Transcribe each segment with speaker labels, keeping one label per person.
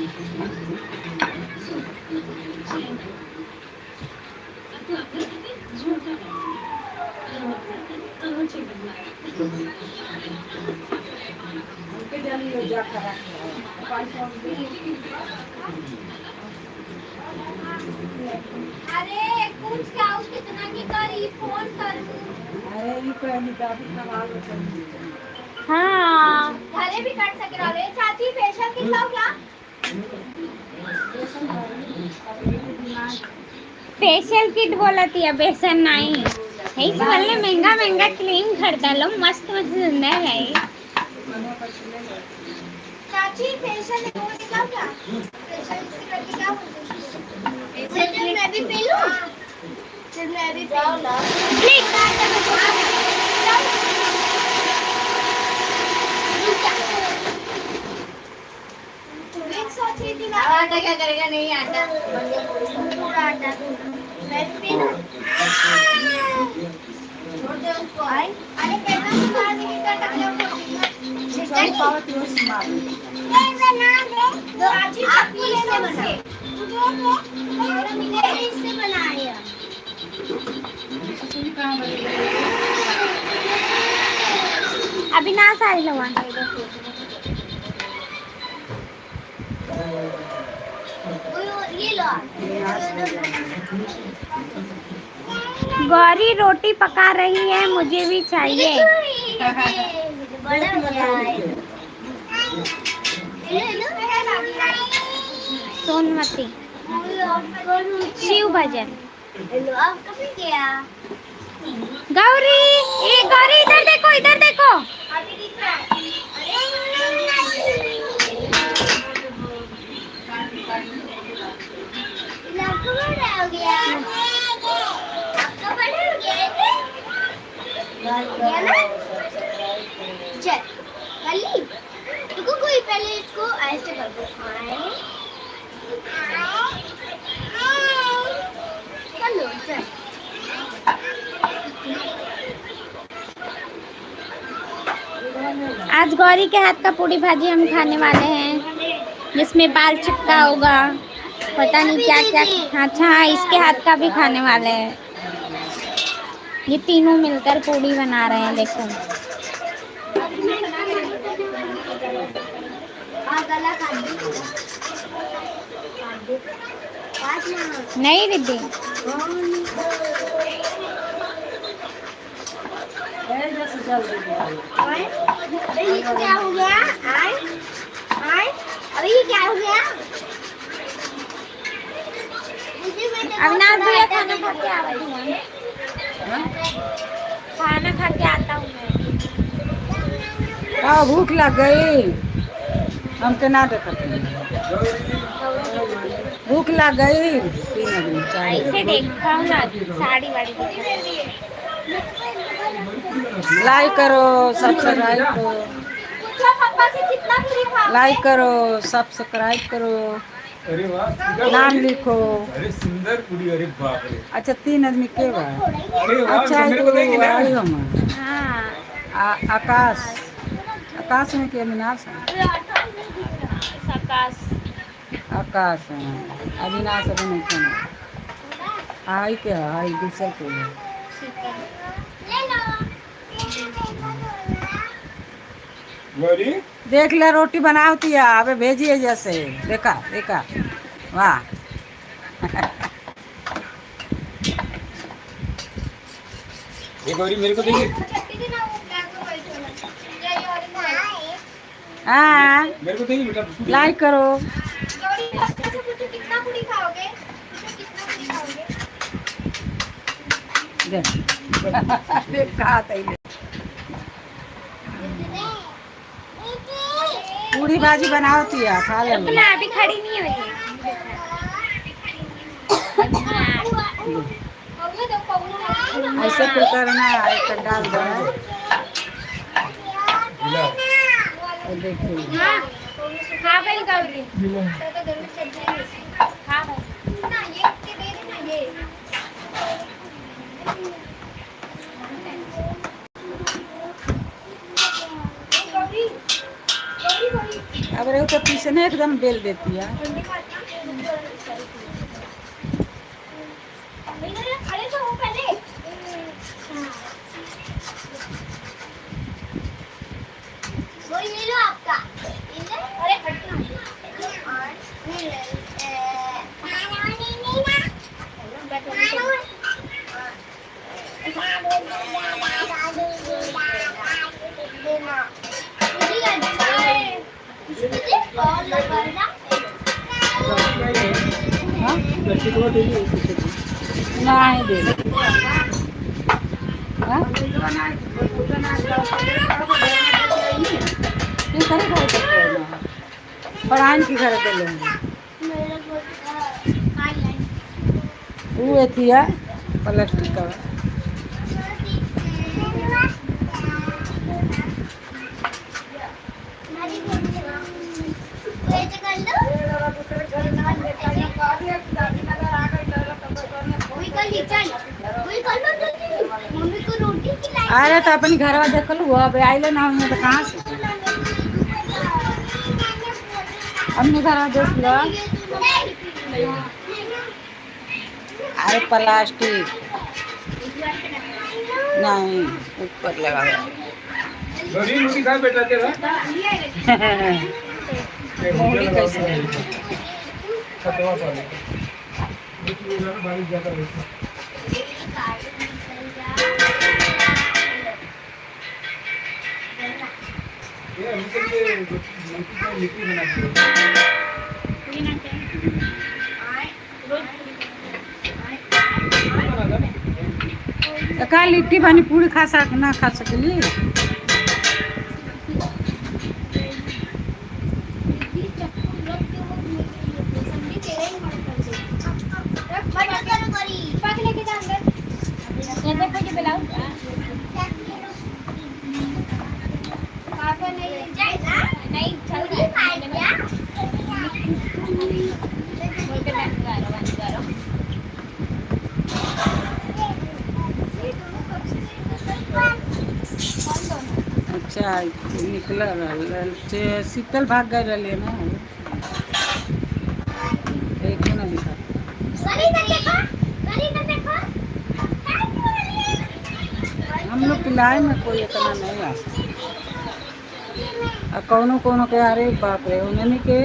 Speaker 1: अरे कुछ क्या कितना की करी फोन करूं। अरे ये पहली दादी सवाल हाँ घरे भी कर सक रहे हो चाची फेशियल कितना क्या फेशियल किट बोलती है बेसन नहीं है वाले महंगा महंगा क्रीम खरीदा लो मस्त मस्त सुंदर है चाची फेशियल वो निकाल क्या फेशियल से करके क्या बोलते मैं भी पी लूं फिर मैं भी पी लूं आटा क्या करेगा नहीं आटा पूरा आटा मैं भी पी लूं छोड़ दे उसको अरे कितना सुना नहीं करता सिस्टर पावर टूल्स मार ये बना दे दो आज चटनी से बना ये मेरे इससे बनाया अभी ना सारी लगा ये लो गौरी रोटी पका रही है मुझे भी चाहिए सोनमती शिव भजन गौरी ये गौरी इधर देखो इधर देखो चल कली देखो कोई पहले इसको ऐसे कर दो चलो चल आज गौरी के हाथ का पूड़ी भाजी हम खाने वाले हैं जिसमें बाल चिपका होगा पता नहीं क्या क्या अच्छा हाँ इसके हाथ का भी खाने वाले हैं ये तीनों मिलकर पूड़ी बना रहे हैं देखो नहीं रिद्धि क्या हो गया अभी ये क्या हो गया अविनाश भैया खाना खा के आ रही हूँ खाना खा के आता हूँ मैं
Speaker 2: हाँ भूख लग गई हम के ना देखते भूख लग गई
Speaker 1: ऐसे देखा ना साड़ी वाड़ी
Speaker 2: लाइक करो सब्सक्राइब करो लाइक करो सब्सक्राइब करो
Speaker 3: अरे वाह
Speaker 2: नाम लिखो
Speaker 3: अरे सुंदर पूरी अरे बाप रे
Speaker 2: अच्छा 3 आदमी के बा
Speaker 3: अरे वाह
Speaker 2: अच्छा
Speaker 3: मेरे को देगी ना
Speaker 2: आई हम
Speaker 1: हाँ
Speaker 2: आकाश में के अविनाश आकाश अविनाश अभी नहीं खाना आई के आई दूसरे के
Speaker 3: गौरी
Speaker 2: देख ले रोटी बनाती है अबे भेजिए जैसे देखा देखा वाह
Speaker 3: ये गौरी मेरे को देगी
Speaker 2: हाँ
Speaker 3: मेरे को देगी बेटा
Speaker 2: लाइक करो
Speaker 1: कितना पूरी खाओगे
Speaker 2: देख कहा पूरी भाजी बनाती है खा ले
Speaker 1: अभी खड़ी नहीं हुई
Speaker 2: ऐसे तो करना है तो डाल दो देखिए
Speaker 1: हाँ भाई गौरी हाँ भाई ना ये के दे देना ये गौरी गौरी गौरी
Speaker 2: अब रेहू तो पीछे नहीं एकदम बेल देती है।
Speaker 1: खड़े तो हो पहले। वो ये लो आपका। अरे हटना।
Speaker 2: हाँ
Speaker 3: लड़की को दे दी
Speaker 2: नहीं दे हाँ पढ़ाई की घर दे लेंगे वो थी है प्लास्टिक का अरे तो अपनी घर में देख लू अब आइले ना हुई तो कहाँ से अपने घर में देख लो। अरे प्लास्टिक नहीं ऊपर लगा
Speaker 3: गौरी मुड़ी का बेटा तेरा
Speaker 2: मोड़ी कैसे
Speaker 3: खतवा साले देखिए ना बारिश जाता है ये निकल के लिट्टी बना
Speaker 2: का लिट्टी पानी पूरी खा सक ना खा सकली अच्छा निकल शीतल भाग गए रहे ना एक ना दिखा हम लोग पिलाए में कोई इतना नहीं आता कौनो कौनो के अरे बाप रे उन्हें के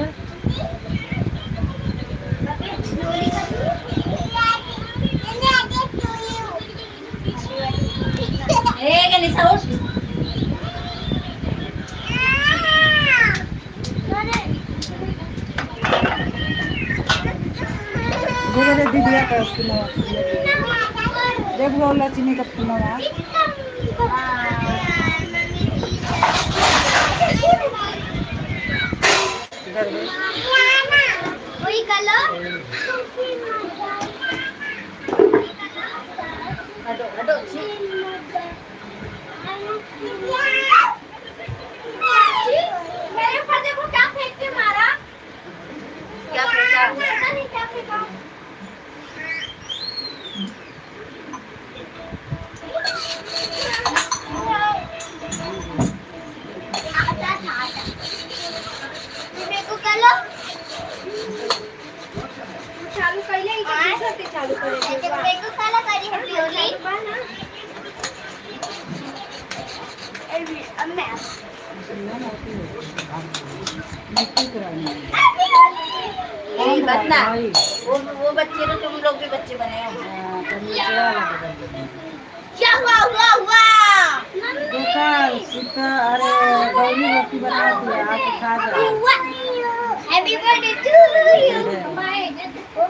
Speaker 2: दीदिया का देख लो लक्ष्मी का पुनवा
Speaker 1: वही कलर हटो हटो मेरे पर्दे को क्या फेंक के मारा क्या फेंका नहीं क्या फेंका मेरे को कलो चालू कर ले कैसे चालू करेंगे मेरे को काला करी है प्योली अम्मा बस ना वो बच्चे तो तुम लोग भी बच्चे बने हो क्या हुआ हुआ हुआ
Speaker 2: देखा सीता अरे गौरी रोटी बना दिया आप खा जाओ
Speaker 1: happy birthday to you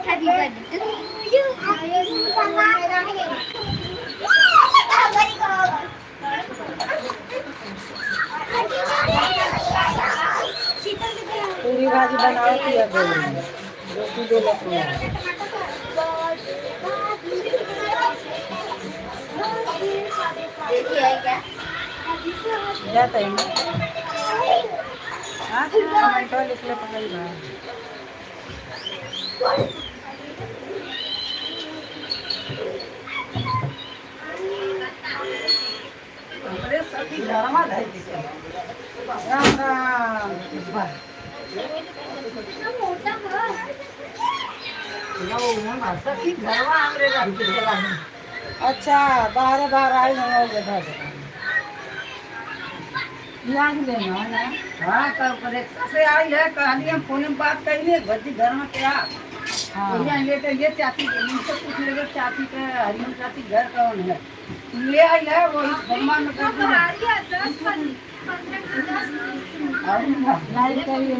Speaker 1: happy birthday to you
Speaker 2: पूरी भाजी बनाओ थी अब रोटी दे लो
Speaker 1: क्या
Speaker 2: जाता है ना हाँ टमाटो लिख ले पकड़ भाई राम राम अच्छा बाहर बाहर आई हो गए ध्यान लेना है।
Speaker 4: हाँ तब रिक्शा से आई है कहली हम फोन में बात करेंगे भजी घर में क्या
Speaker 2: हाँ
Speaker 4: लेते ये चाची मुझसे पूछ लेंगे चाची के हरिओम चाची घर कौन है ले आई है वो भगवान में कर दी
Speaker 2: नहीं करिए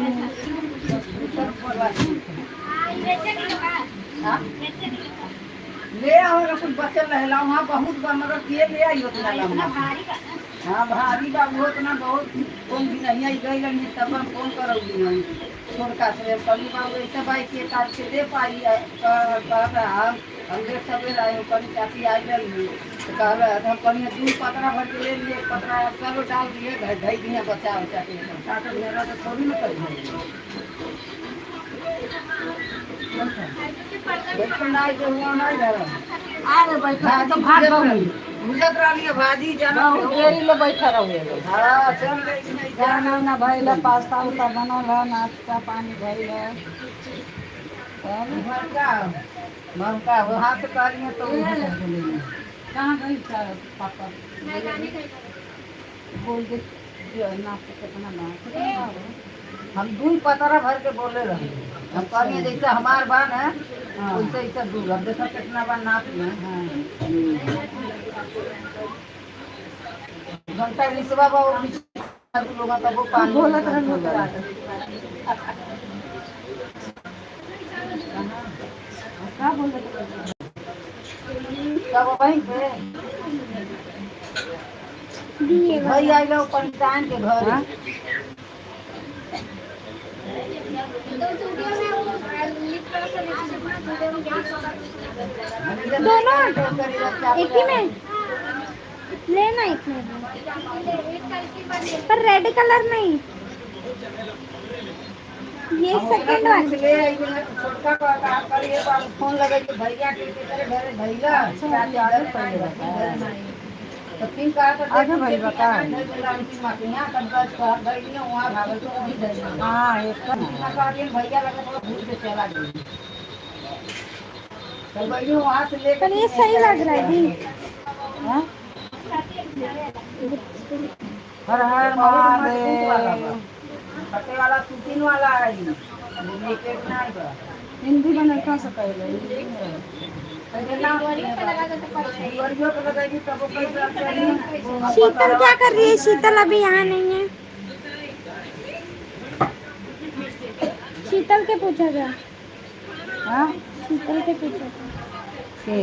Speaker 4: ले आओ कुछ बचल रहेला वहाँ बहुत बा मगर के ले आई उतना लंबा हाँ भारी बा वो उतना बहुत कौन भी नहीं आई गई लगी तब हम फोन करोगी नहीं छोटका से कभी बाबू ऐसे भाई के तार से दे पाई हम देख सवेर आए कभी चाची आई रही तो कहल हम कहीं दूध पतरा भर के ले लिए पतरा चलो डाल दिए धई दिए बचा उचा के तो मेरा तो थोड़ी ना कर बैठन आई जो हुआ नहीं रहा
Speaker 2: अरे बैठा तो भाग गई
Speaker 4: गुजर रही है भाजी जाना
Speaker 2: देरी ले बैठा रहुए
Speaker 4: हाँ चल गई नहीं
Speaker 2: खाना उना भइल है, पास्ता उस्ता बनल है, नाश्ता पानी भइल है।
Speaker 4: ममता वहाँ से करिए तो
Speaker 2: कहाँ गई पापा बोल दे नाश्ता कितना बना
Speaker 4: हम दूध पतरा भर के बोले रहे हम करिए जैसे हमार बान है वैसे ऐसा दूध अब देखो कितना बार नाप में घंटा रिसवा लोग तब वो पानी
Speaker 2: बोलत रहो क्या बोलत
Speaker 4: तब वहीं पे
Speaker 1: दिए
Speaker 4: भाई आई लोग पंचायत के घर
Speaker 1: दोनों एक ही में लेना एक में पर रेड कलर नहीं ये सेकंड वन
Speaker 4: ले आई छोटका का काम करिए फोन लगे तो भैया के करे घरे भैया तो तीन का तो
Speaker 2: आगे भाई बता
Speaker 4: यहाँ कंप्यूटर कर गई वहाँ भागल तो वहीं दे
Speaker 2: हाँ एक
Speaker 4: भैया लगा तो भूल के चला गई तो भैया वहाँ से लेकर
Speaker 1: पर ये सही लग रहा है दी
Speaker 2: हाँ? हर हर महादेव
Speaker 4: फटे वाला सुतीन वाला है नेकेट नहीं बा
Speaker 2: हिंदी में नहीं से पहले हिंदी में
Speaker 1: शीतल क्या कर रही है शीतल अभी यहाँ नहीं है शीतल के पूछा था
Speaker 2: हाँ
Speaker 1: शीतल के पूछा था
Speaker 2: के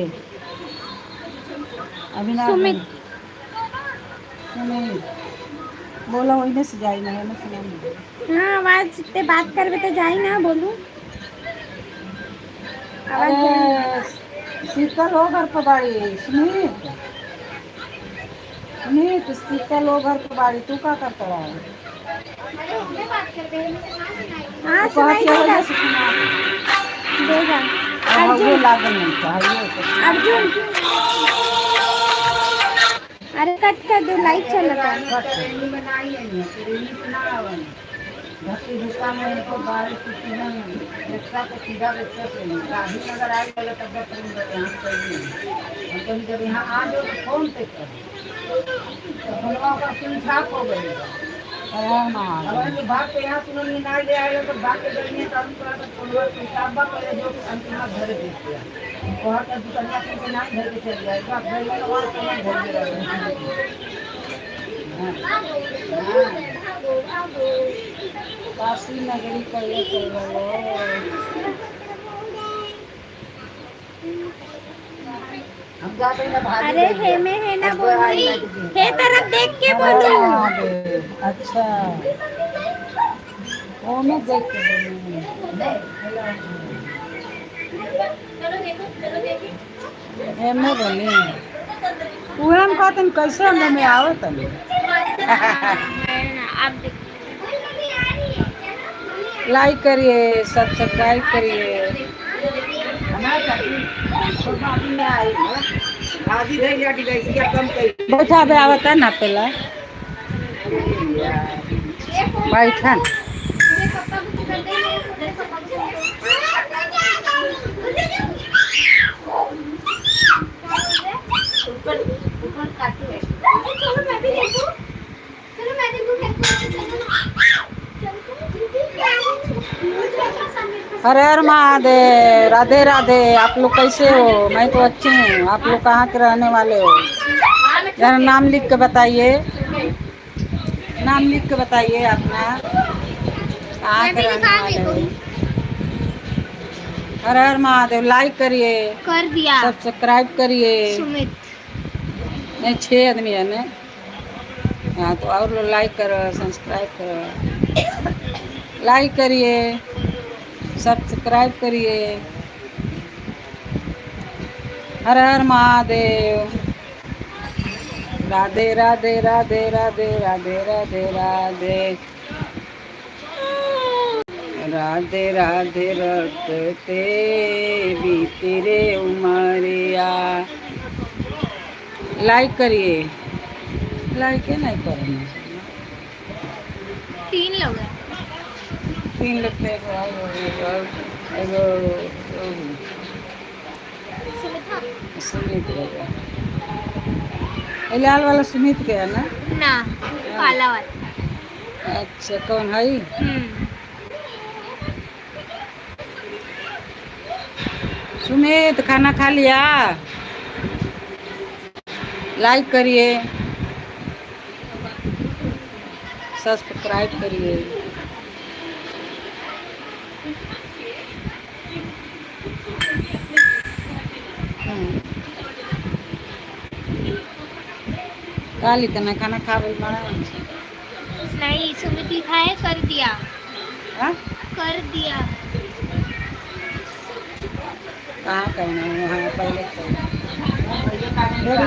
Speaker 2: अभी ना
Speaker 1: सुमित
Speaker 2: सुमित बोला वही से जाई ना है सुना
Speaker 1: हाँ आवाज से बात करबे तो जाई ना बोलू आवाज
Speaker 2: अरे शीतल हो घर पर बाड़ी सुमित सुमित शीतल हो घर पर बाड़ी तू क्या करता है
Speaker 1: हाँ सुनाई देगा देगा अर्जुन
Speaker 2: लागल नहीं चाहिए
Speaker 1: अर्जुन अरे कट कर दो लाइट चल रहा है
Speaker 4: धरती दुकान में इनको बारिश की सीजन रिक्शा को सीधा रिक्शा से गाड़ी अगर आ गए तब तक यहाँ चाहिए हम कभी जब यहाँ आ जाओ तो फोन पे कर तो फोनवा का सिम साफ हो गई अगर जो भाग के यहाँ सुनो ना ले आए तो भाग के गई तो हम थोड़ा सा फोनवा से साफ बा पहले जो अंतिम घर देखते हैं वहाँ का दुकानिया के नाम घर के चल जाएगा घर में वहाँ समय घर में रहेगा
Speaker 2: काशी नगरी कहिए
Speaker 4: हम जाते हैं भाग
Speaker 1: अरे हे में है ना बोलो हे तरफ देख के बोलो
Speaker 2: अच्छा वो में देख के में बोली उड़न कहते कैसे हम में आवत
Speaker 1: आप
Speaker 2: लाइक करिए सब्सक्राइब करिए बैठा बे आवता ना पहला बैठा हर हर महादेव, राधे राधे। आप लोग कैसे हो? मैं तो अच्छी हूँ। आप लोग कहाँ के रहने वाले हो? जरा नाम लिख के बताइए, नाम लिख के बताइए अपना, कहाँ के रहने वाले हो? हर हर महादेव। लाइक करिए,
Speaker 1: कर दिया।
Speaker 2: सब्सक्राइब करिए।
Speaker 1: सुमित
Speaker 2: नहीं 6 आदमी है ना? हाँ तो और लोग लाइक करो, सब्सक्राइब करो, लाइक करिए, सब्सक्राइब करिए। हर हर महादेव। राधे राधे राधे राधे राधे राधे राधे राधे राधे रखते बीती रे उमरिया। लाइक करिए, लाइक है नहीं करना।
Speaker 1: 3 लोग हैं।
Speaker 2: 3 लगते एगो सुमित रहेगा। ये लाल वाला सुमित के है ना?
Speaker 1: ना, काला वाला।
Speaker 2: अच्छा कौन है? सुमित खाना खा लिया? लाइक करिए, सब्सक्राइब करिए। काली तना खाना खावे मारा
Speaker 1: नहीं, सुमित लिखा है कर दिया।
Speaker 2: हाँ?
Speaker 1: कर दिया।
Speaker 2: कहाँ करना है? वहाँ पहले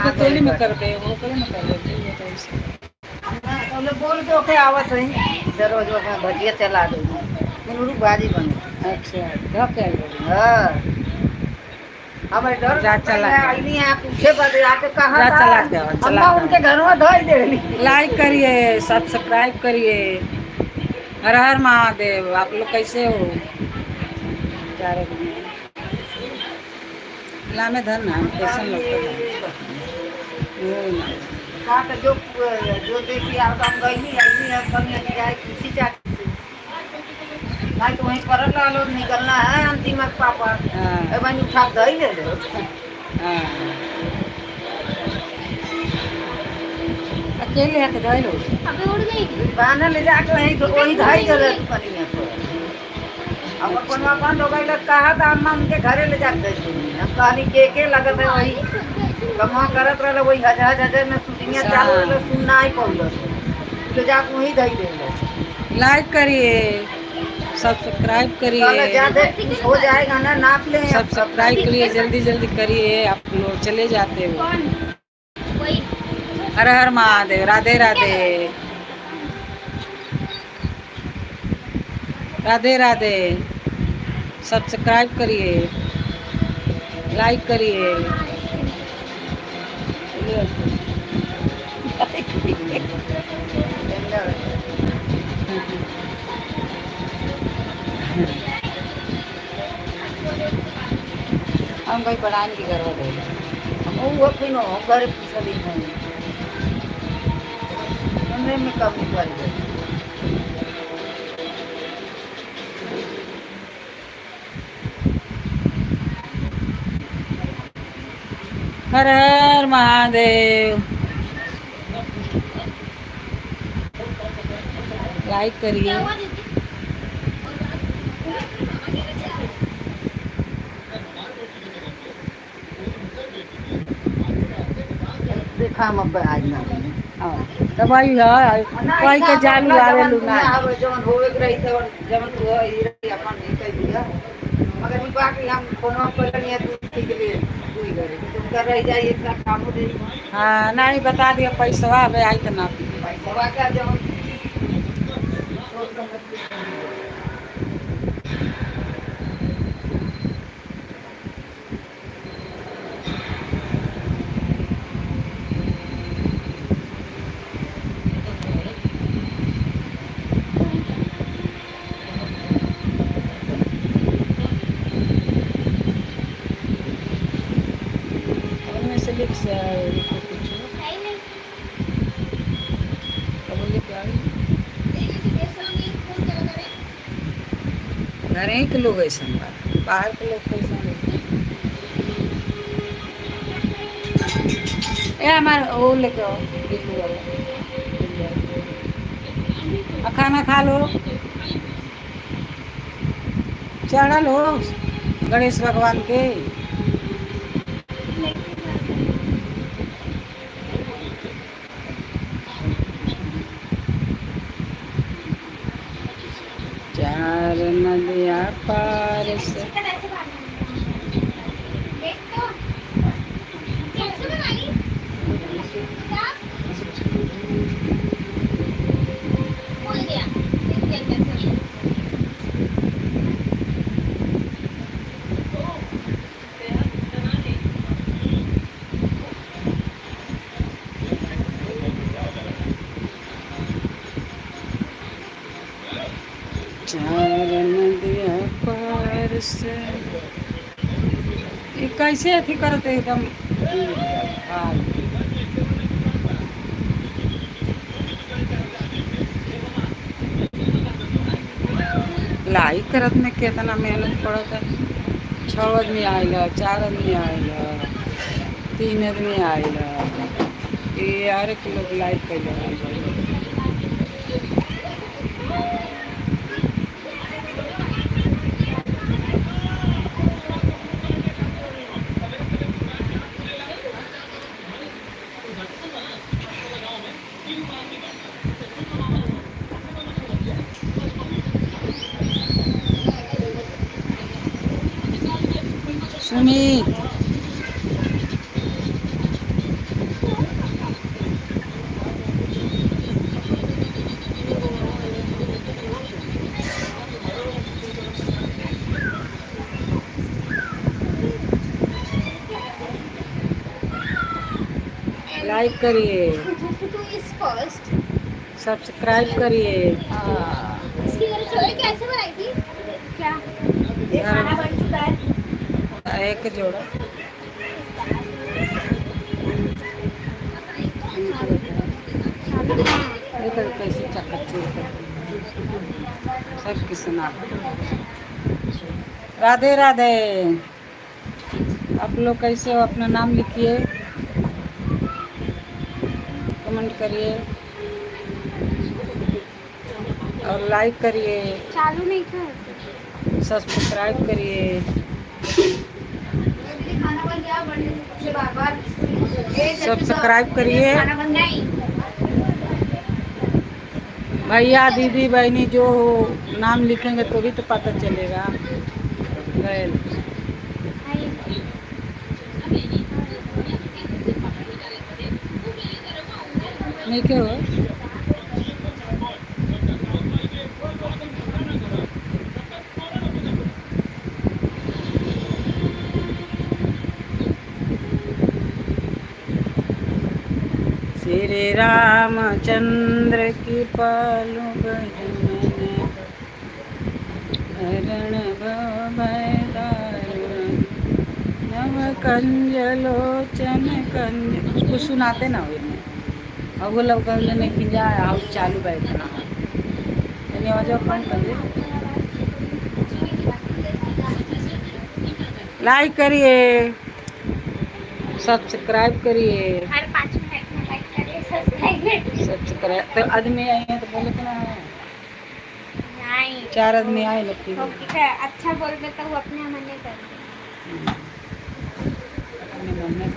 Speaker 2: तो तेली में कर दे, वो करे में कर दे ये तो ऐसे।
Speaker 4: तो लोग बोल के ओके आवत रही दररोज अपना भजिया चला दे मिनुरू भाजी बने।
Speaker 2: अच्छा धोखे
Speaker 4: हाँ हमारे डर
Speaker 2: जा चला के।
Speaker 4: आईनी है पूछे बदे आके कहा
Speaker 2: जा चला के आओ, चला
Speaker 4: अम्मा
Speaker 2: के आओ।
Speaker 4: उनके घर में धोई दे
Speaker 2: लाइक करिए, सब्सक्राइब करिए। हर हर महादेव। आप लोग कैसे हो? चारे लामे धन नाम कैसे लगता है?
Speaker 4: का तो जो देखी आप हम गई नहीं आईनी है कमी जाए किसी चाची से नहीं तो वहीं पर लो निकलना है अंतिम पापा
Speaker 2: हाँ।
Speaker 4: वहीं उठा दही ले लो।
Speaker 2: हाँ। अकेले है तो ढाई लो।
Speaker 1: अबे उड़ गई।
Speaker 4: बहाना ले जाके वहीं ढाई जगह दुकानिया पर अब अपन बंद हो गई कहा था अम्मा उनके घरे ले जाके हम कहानी के लगत है वही कमा करत रहे वही हजार हजार में शूटिंग चालू रहे सुनना ही पौल ले जाके वहीं दही दे
Speaker 2: लाइक करिए, सब्सक्राइब करिए।
Speaker 4: ज्यादा हो जाएगा ना नाप ले
Speaker 2: सब्सक्राइब करिए, जल्दी जल्दी करिए। आप लोग चले जाते हो।
Speaker 1: वही
Speaker 2: हर हर महादेव। राधे राधे, राधे राधे। सब्सक्राइब करिए, लाइक करिए। हम भाई पढ़ाने की जरूरत है।
Speaker 4: वो फिर घर चली गई में कम निकल गई।
Speaker 2: हर हर महादेव। लाइक करिए।
Speaker 4: देखा हम अब आज ना
Speaker 2: दवाई है कोई के जालू आवे लुना
Speaker 4: जवन होवे के रही तवन जवन तू ई रही अपन नहीं कह दिया मगर ई बाकी हम कोनो पर नहीं तू ठीक ले तू ही करे तुम कर रह जाए इतना काम दे।
Speaker 2: हाँ नहीं बता दिया पैसा आवे आई तो ना
Speaker 4: पैसा क्या जवन सोच समझ के
Speaker 2: से आए तो कुछ तो बोले क्या घर ही के लोग ऐसा बाहर के लोग कैसा रहते ए हमारे वो लेके आओ बिल्लू वाला खाना खा लो चढ़ा लो गणेश भगवान के चार नदिया पार से चार नदिया पार से ये कैसे अथी करते एकदम हाँ लाइक करत में कितना मेहनत पड़ता है 6 आदमी आयल 4 आदमी आयल 3 आदमी आयल 11 किलो लाइक कैल सुमित लाइक करिए सब्सक्राइब करिए
Speaker 1: इसकी छोटी कैसे बनाई थी क्या
Speaker 2: खाना बन चुका है एक जोड़ा कैसे चक्कर सब किसना राधे राधे आप लोग कैसे हो अपना नाम लिखिए कमेंट करिए और लाइक करिए
Speaker 1: चालू नहीं था
Speaker 2: सब्सक्राइब करिए सब्सक्राइब करिए भैया दीदी बहनी जो नाम लिखेंगे तो भी तो पता चलेगा नहीं क्या हो श्री रामचंद्र की पालू हरण नव कंज लोचन कंज उसको सुनाते ना हुए और वो लोग नहीं कि जाए हाउस चालू बैठना यानी वजह कौन कर लाइक करिए सब्सक्राइब करिए
Speaker 1: हर 5 मिनट में लाइक करिए
Speaker 2: सब्सक्राइब तो आदमी आए हैं तो बोले तो ना
Speaker 1: नहीं
Speaker 2: 4 आदमी आए लगती है
Speaker 1: ओके अच्छा बोल रहे तो वो अपने मन में कर
Speaker 2: अपने मन में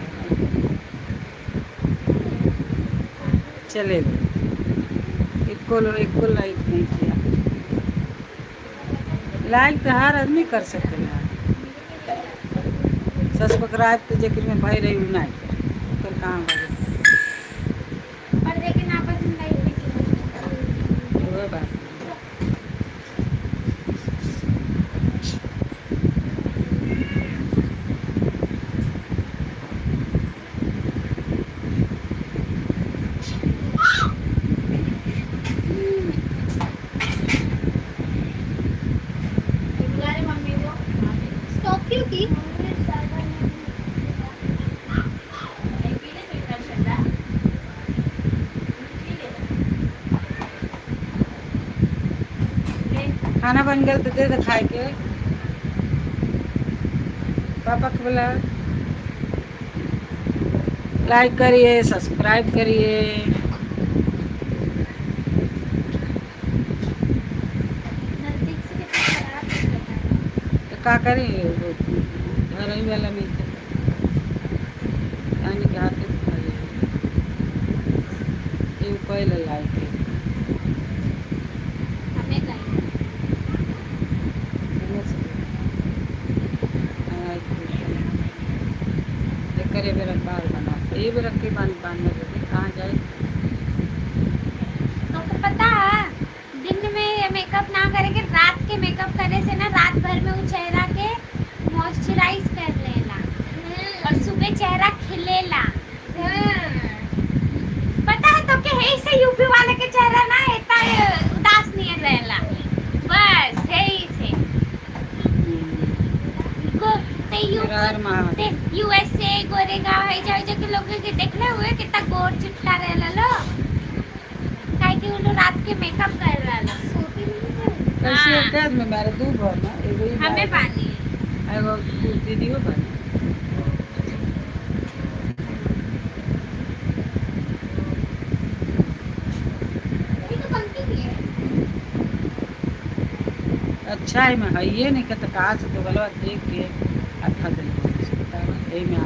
Speaker 2: चले इक्को लाइक नहीं किया लाइक तो हर आदमी कर सकते हैं सब्सक्राइब तो जेकर में भाई रही हूँ नहीं फिर कहाँ भाई
Speaker 1: पर लेकिन आपस में नहीं
Speaker 2: वो बात खाना बन गया तो दे दे खाए के। पापा को बोला लाइक करिए, सब्सक्राइब करिए।
Speaker 1: नजदीक से कितना खराब दिखता है।
Speaker 2: तो का करी वो घर ही वाला नहीं था यानी कि हाथ ये पहले लाइक है
Speaker 1: हमें कहीं
Speaker 2: करे बेरा बाल बना ये भी रख के पानी कहाँ जाए।
Speaker 1: तुमको पता है दिन में मेकअप ना करेंगे, रात के मेकअप करने से ना रात भर में वो चेहरा के मॉइस्चराइज कर लेला और सुबह चेहरा खिलेला। पता है तो के है से यूपी वाले के चेहरा ना इतना उदास नहीं रहेला, बस है से को ते यूएसए गोरेगांव है जो के लोग के देखले हुए कितना गोर चिट्टा रहेला लो काहे कि वो लोग रात के मेकअप कर रहला।
Speaker 2: कैसे कैद में मारे दू भर ना एगो ही
Speaker 1: हमें
Speaker 2: बार
Speaker 1: पानी
Speaker 2: एगो दीदियो बने
Speaker 1: ये तो बनती ही है।
Speaker 2: अच्छा है मैं है नहीं कहता कहाँ से तो गलवा देख के अच्छा दिल यही में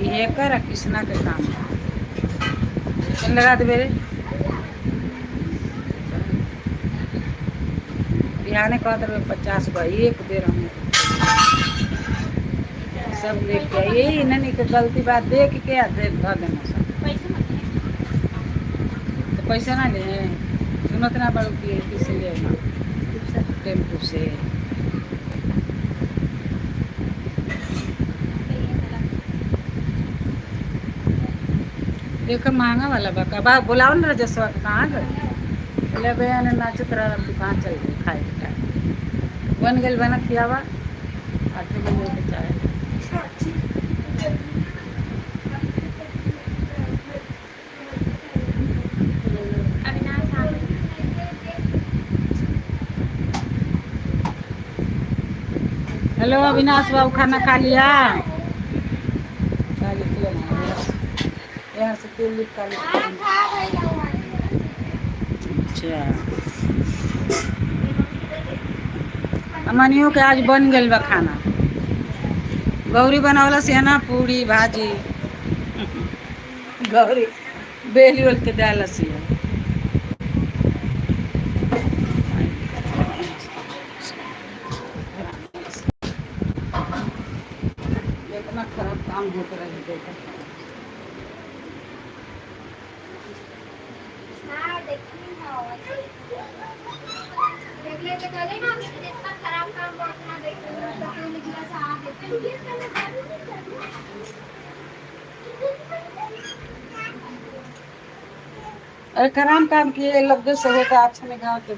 Speaker 2: ये कर कृष्णा के काम चल लगा दे मेरे बिहाने कहते 50 रुपये एक दे रहा हूँ सब लेके यही नहीं कि गलती बात देख के दे देना सब
Speaker 1: पैसे मत है।
Speaker 2: तो पैसा ना ले सुनत ना पड़ो कि किसी ले टेम्पू से देखो महंगा वाला बका बा बुलाओ ना रजस्वा कहाँ गए बोले भैया ने नाचत रहा दुकान चल गई खाए के टाइम बन गई बना खियावा 8 बजे के चाय हेलो अविनाश बाबू खाना खा लिया यहाँ से तेल निकाल अच्छा अमनियों के आज बन गई बा खाना गौरी बनावला से ना पूरी भाजी गौरी बेली उल के डाल से इतना खराब काम होता रहे देखा
Speaker 1: देख ले तो करे ना इतना खराब काम करना देख ले तो क्यों निकला साफ
Speaker 2: अरे खराब काम किए लग से होता अच्छा में गाँव के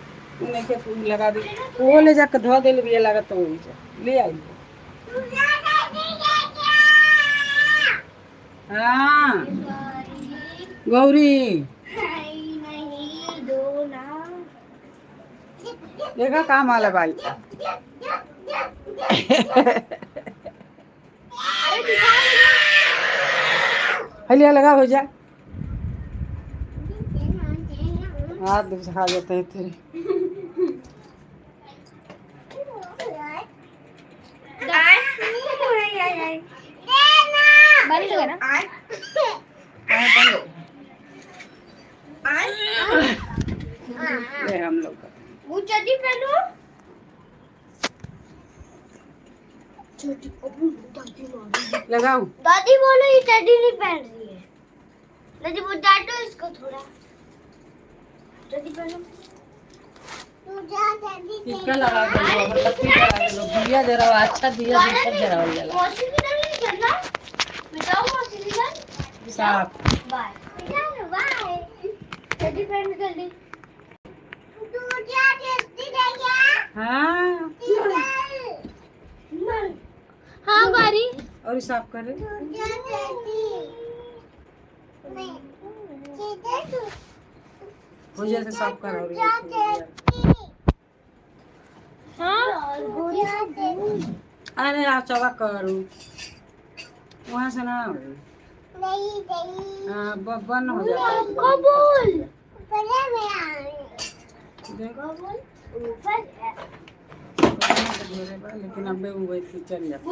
Speaker 2: उन्हें के फूल लगा दे वो ले जाकर धो दे भी लगा तो ले आई हाँ गौरी देखा काम वाला भाई हलिया लगा हो जा हाथ खा जाते हैं तेरे
Speaker 1: बंद करो
Speaker 2: ये हम लोग का
Speaker 1: वो चड्डी पहनो
Speaker 2: लगाओ
Speaker 1: दादी बोलो ये चड्डी नहीं पहन रही है। दादी वो डांटो इसको थोड़ा चड्डी पहनो
Speaker 2: किसका लगा दो बत्ती जला दो दिया जरा अच्छा दिया सब जरा जला
Speaker 1: मौसी की तरह नहीं करना बताओ मौसी की तरह
Speaker 2: साफ
Speaker 1: बाय बाय चड्डी पहन जल्दी
Speaker 2: हाँ
Speaker 1: हाँ बारी
Speaker 2: और साफ करे भुजिया से सब कर रही है।
Speaker 1: हाँ
Speaker 2: अरे आप चला करू वहाँ से ना हाँ बंद हो जाता है एकदम। देखो लेकिन अब वो वैसे चल जाता है।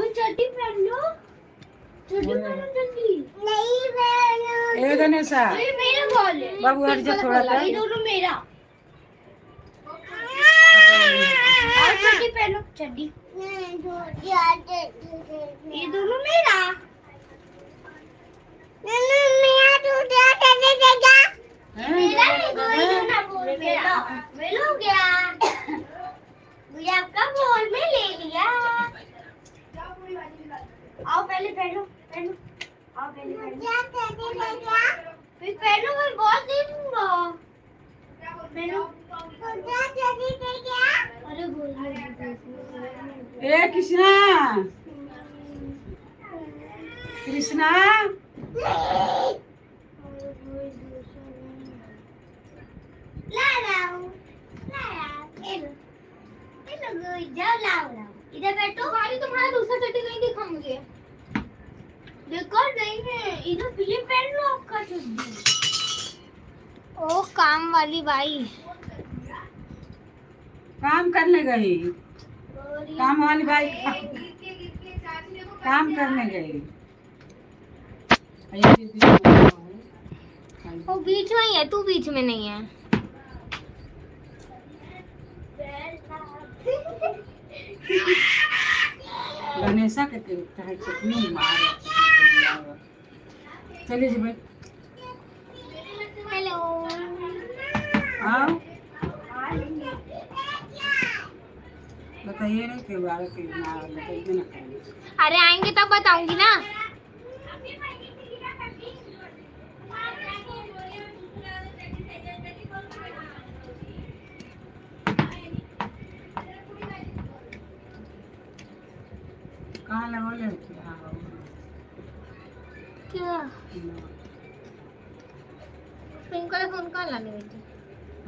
Speaker 2: गणेशा बाबू हट जा थोड़ा सा
Speaker 1: चड्डी पहनो चड्डी ये दोनों मेरा मेरा है कोई ना बोल मेरा मिल हो गया गुलाब का बोल में ले लिया आओ पहले पहनो पहनो आओ पहले पहनो फिर पहनो मैं बहुत दे दूंगा पहनो अरे बोल
Speaker 2: ए कृष्णा कृष्णा
Speaker 1: इधर बैठो गाड़ी तुम्हारा दूसरा चड्डी नहीं दिखा मुझे देखो नहीं है इधर फिलिप पहन लो आपका चड्डी ओ काम वाली बाई
Speaker 2: काम करने गई काम वाली भाई काम करने गई
Speaker 1: वो बीच में ही है तू बीच में नहीं है
Speaker 2: गणेशा के चटनी मार चलिए जी भाई
Speaker 1: हेलो
Speaker 2: आओ बताइए नहीं के बारे के बताइए ना खाएंगे।
Speaker 1: अरे आएंगे तब बताऊंगी ना
Speaker 2: कहाँ लगा ले
Speaker 1: क्या पिंक वाला फोन कहाँ लाने गई थी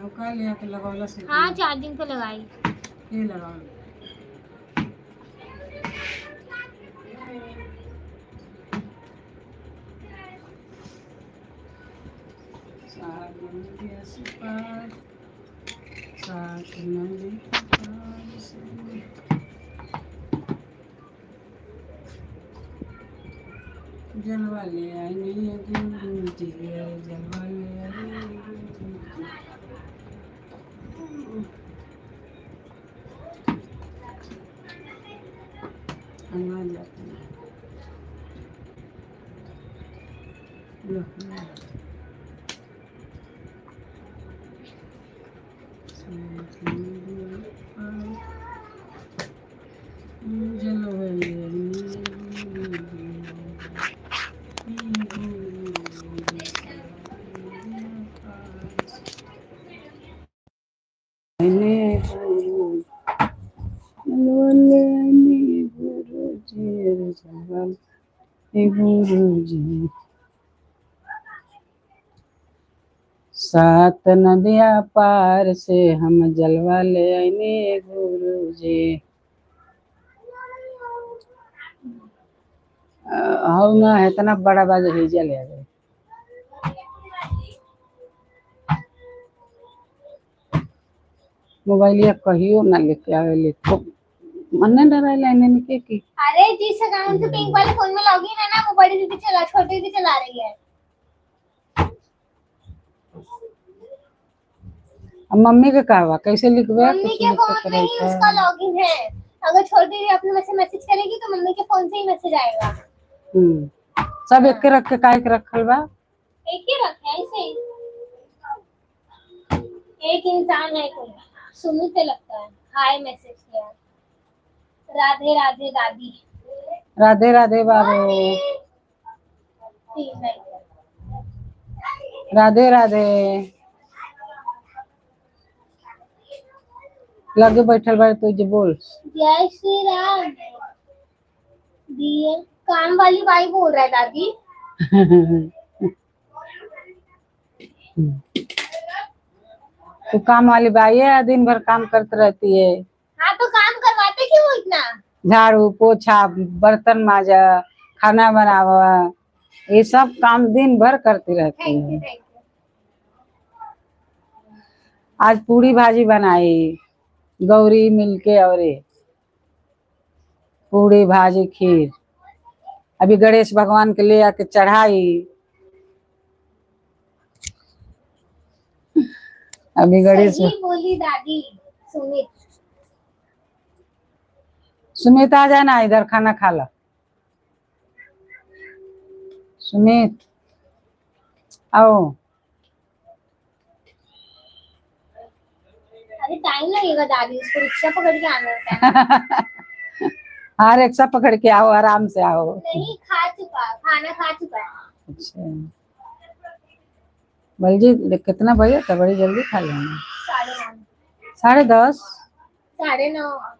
Speaker 2: अब कह लिया कि लगौला से
Speaker 1: हाँ चार्जिंग पे लगाई
Speaker 2: ये लगाओ सावन के सुपार साथ नदी पार से जलवा ले आई नहीं गुरु जी जलवा ले आई हनुमान जाते हैं लो, जलवा ले गुरुजी सात नदिया पार से हम जलवा ले आईने गुरुजी हम ना इतना बड़ा बाज भेजा ले गए मोबाइल या कहियो ना लेके आवे लिखो मन डरा लाइने निके की
Speaker 1: अरे जिस अकाउंट से पिंक वाले फोन में लॉगिन है ना वो बड़ी दीदी चला छोटी दीदी चला रही है
Speaker 2: अब मम्मी के कहवा कैसे लिखवे
Speaker 1: मम्मी के फोन में ही उसका लॉगिन है अगर छोटी दीदी अपने में से मैसेज करेगी तो मम्मी के फोन से ही मैसेज आएगा
Speaker 2: सब एक के रख के काय के रखल बा
Speaker 1: एक ही रखे ऐसे ही एक इंसान है कोई सुमित लगता है हाय मैसेज किया राधे राधे दादी
Speaker 2: राधे राधे बाबू
Speaker 1: ठीक है
Speaker 2: राधे राधे लगे बैठल बारे तो जे बोल
Speaker 1: जय श्री राम दिए काम वाली बाई बोल रहा है दादी
Speaker 2: तू काम वाली बाई है, दिन भर काम करती रहती है।
Speaker 1: हाँ तो काम करवाते क्यों हो इतना?
Speaker 2: झाड़ू पोछा, बर्तन माजा, खाना बनावा, ये सब काम दिन भर करती रहती
Speaker 1: थैंक
Speaker 2: है।
Speaker 1: You thank you.
Speaker 2: आज पूरी भाजी बनाई, गौरी मिलके, और ये पूरी भाजी खीर। अभी गणेश भगवान के ले आके चढ़ाई। अभी गणेश
Speaker 1: सही बोली दादी। सुमित
Speaker 2: सुमित आ जाना इधर, खाना खा ला। सुमित आओ।
Speaker 1: अरे टाइम लगेगा दादी, उसको रिक्शा पकड़ के आना होता है।
Speaker 2: हाँ, रिक्शा पकड़ के आओ, आराम से आओ।
Speaker 1: नहीं खा चुका, खाना खा चुका है।
Speaker 2: अच्छा बल्जी कितना बजे था? बड़ी जल्दी खा लेंगे।
Speaker 1: 9:30
Speaker 2: 10:30।
Speaker 1: 9:30।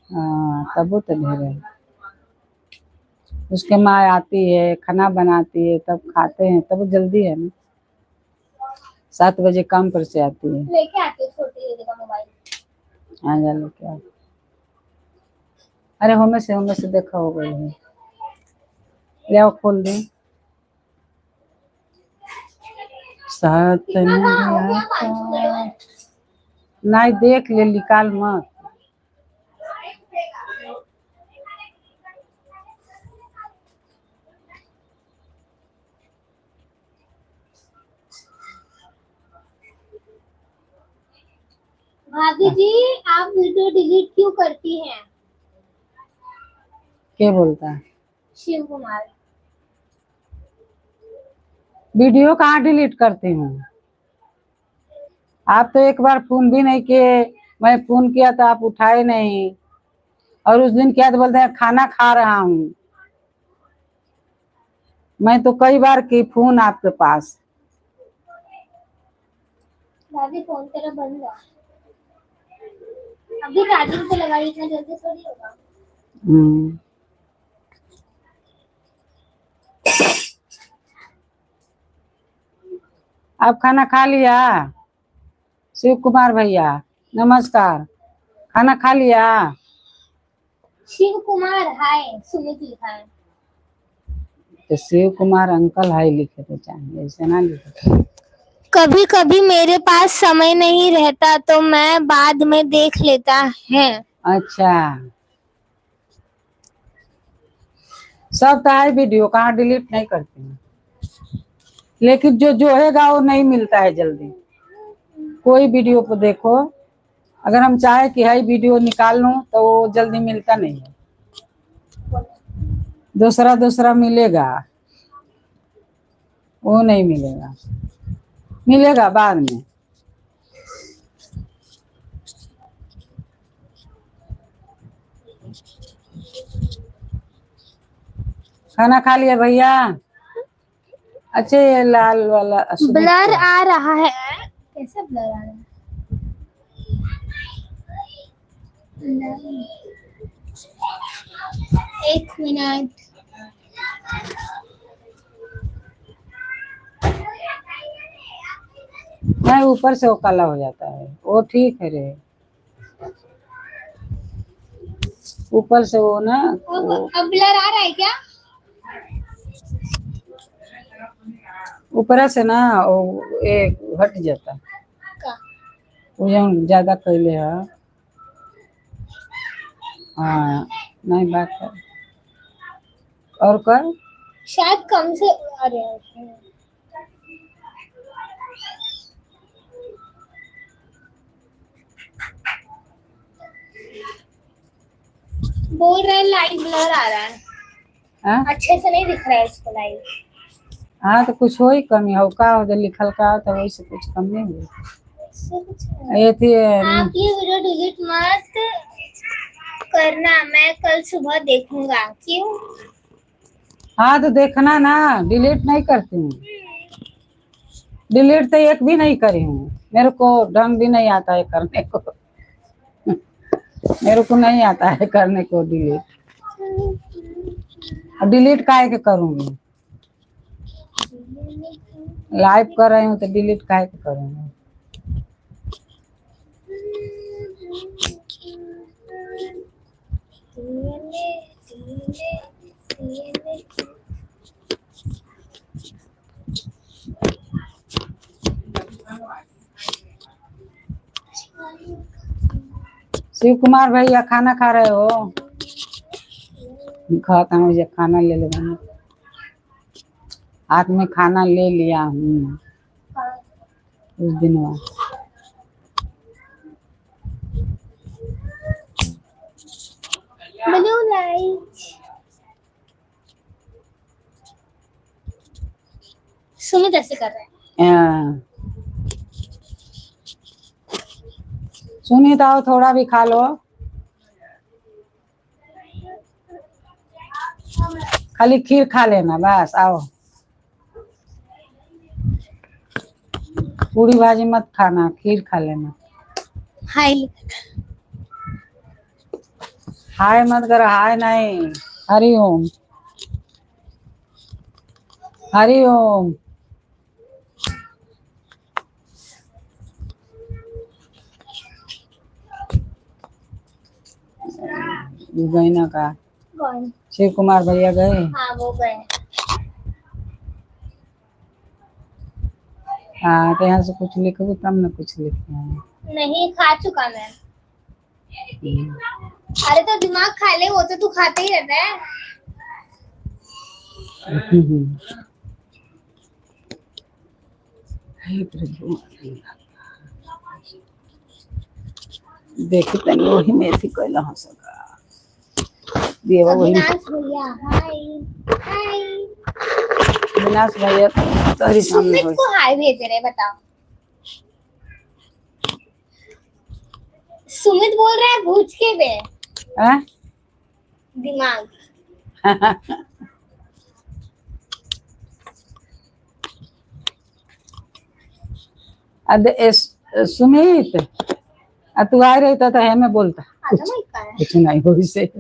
Speaker 2: हाँ तब तो ढेर है। उसके माँ आती है, खाना बनाती है, तब खाते हैं, तब जल्दी है ना। 7 बजे काम पर से आती है।
Speaker 1: लेके आते हो छोटी दीदी का मोबाइल।
Speaker 2: आ जा लेके आ। अरे होमे से देखा हो गई है। ले आओ, खोल दे। साथ
Speaker 1: कितना कहाँ हो गया? 500 किलो?
Speaker 2: नहीं देख ले, निकाल मत।
Speaker 1: भाभी जी आप वीडियो डिलीट क्यों करती हैं?
Speaker 2: क्या बोलता है?
Speaker 1: शिव कुमार।
Speaker 2: वीडियो कहाँ डिलीट करती हूँ? आप तो एक बार फोन भी नहीं किए। मैं फोन किया तो आप उठाए नहीं, और उस दिन क्या तो बोलते हैं खाना खा रहा हूँ। मैं तो कई बार की फोन आपके पास।
Speaker 1: भाभी फोन तेरा बंद है। अभी चार्जिंग पे लगाई, इतना जल्दी थोड़ी होगा।
Speaker 2: आप खाना खा लिया? शिव कुमार भैया नमस्कार, खाना खा लिया?
Speaker 1: शिव कुमार हाय सुमित लिखा है।
Speaker 2: तो शिव कुमार अंकल हाय लिखे तो चाहिए, ऐसे ना लिखे।
Speaker 1: कभी कभी मेरे पास समय नहीं रहता तो मैं बाद में देख लेता है।
Speaker 2: अच्छा सब तो है, वीडियो कहाँ डिलीट नहीं करती हूँ, लेकिन जो हैगा वो नहीं मिलता है जल्दी। कोई वीडियो को देखो, अगर हम चाहे कि हाई वीडियो निकाल लूं तो वो जल्दी मिलता नहीं है। दूसरा मिलेगा, वो नहीं मिलेगा, मिलेगा बाद में। खाना खा लिया भैया? अच्छा ये लाल वाला
Speaker 1: ब्लर आ रहा है। कैसे ब्लर आ रहा है? एक मिनट।
Speaker 2: नहीं ऊपर से वो काला हो जाता है, वो ठीक है रे। ऊपर से वो ना
Speaker 1: अब ब्लर आ रहा है क्या?
Speaker 2: ऊपर से ना वो एक हट जाता है।
Speaker 1: का?
Speaker 2: वो जो ज्यादा कैले है। हाँ नहीं बात है, और कर।
Speaker 1: शायद कम से अरे बोल रहे लाइव ब्लर आ रहा है।
Speaker 2: हाँ
Speaker 1: अच्छे से नहीं दिख रहा है इसको लाइव।
Speaker 2: हाँ तो कुछ हो ही कमी हो का हो, जो लिखल का तो वही से कुछ कम नहीं हुई।
Speaker 1: इससे कुछ नहीं।
Speaker 2: ये थी
Speaker 1: आप ये वीडियो डिलीट मत करना, मैं कल सुबह देखूंगा। क्यों?
Speaker 2: हाँ तो देखना ना, डिलीट नहीं करती हूँ। डिलीट तो एक भी नहीं करी हूँ, मेरे को ढंग भी नहीं आता है करने को। मेरे को नहीं आता है करने को डिलीट। डिलीट काहे के करूँगी? लाइव कर रही हूँ तो डिलीट काहे के करूँगी? शिव कुमार भैया खाना खा रहे हो? खाता हूँ, ये खाना ले ले मैंने, हाथ में खाना ले लिया हूँ उस दिन वहाँ।
Speaker 1: Blue light. सुमित ऐसे कर रहे हैं।
Speaker 2: हाँ। सुनी तो थोड़ा भी खा लो, खाली खीर खा लेना बस। आओ, पूरी भाजी मत खाना, खीर खा लेना।
Speaker 1: हाय
Speaker 2: हाय मत करो, हाय नहीं, हरि ओम, हरि ओम। गई ना का
Speaker 1: कौन?
Speaker 2: शिव कुमार भैया गए?
Speaker 1: हाँ वो गए।
Speaker 2: हाँ, तो यहाँ से कुछ लिखोगे तब ना कुछ लिखते हैं।
Speaker 1: नहीं, खा चुका मैं। अरे तो दिमाग खा ले, वो तो तू खाते ही रहता है। देखी तनी वही मेथी कोई हंसगा देवा वही। अविनाश भैया हाय। हाय
Speaker 2: अविनाश भैया तोहरी सामने
Speaker 1: सुमित को हाय भेज रहे, बताओ। सुमित बोल रहा है भूज के बे।
Speaker 2: हैं?
Speaker 1: दिमाग।
Speaker 2: सुमित, तू आ रही तो हमें बोलता कुछ नहीं हो इसे।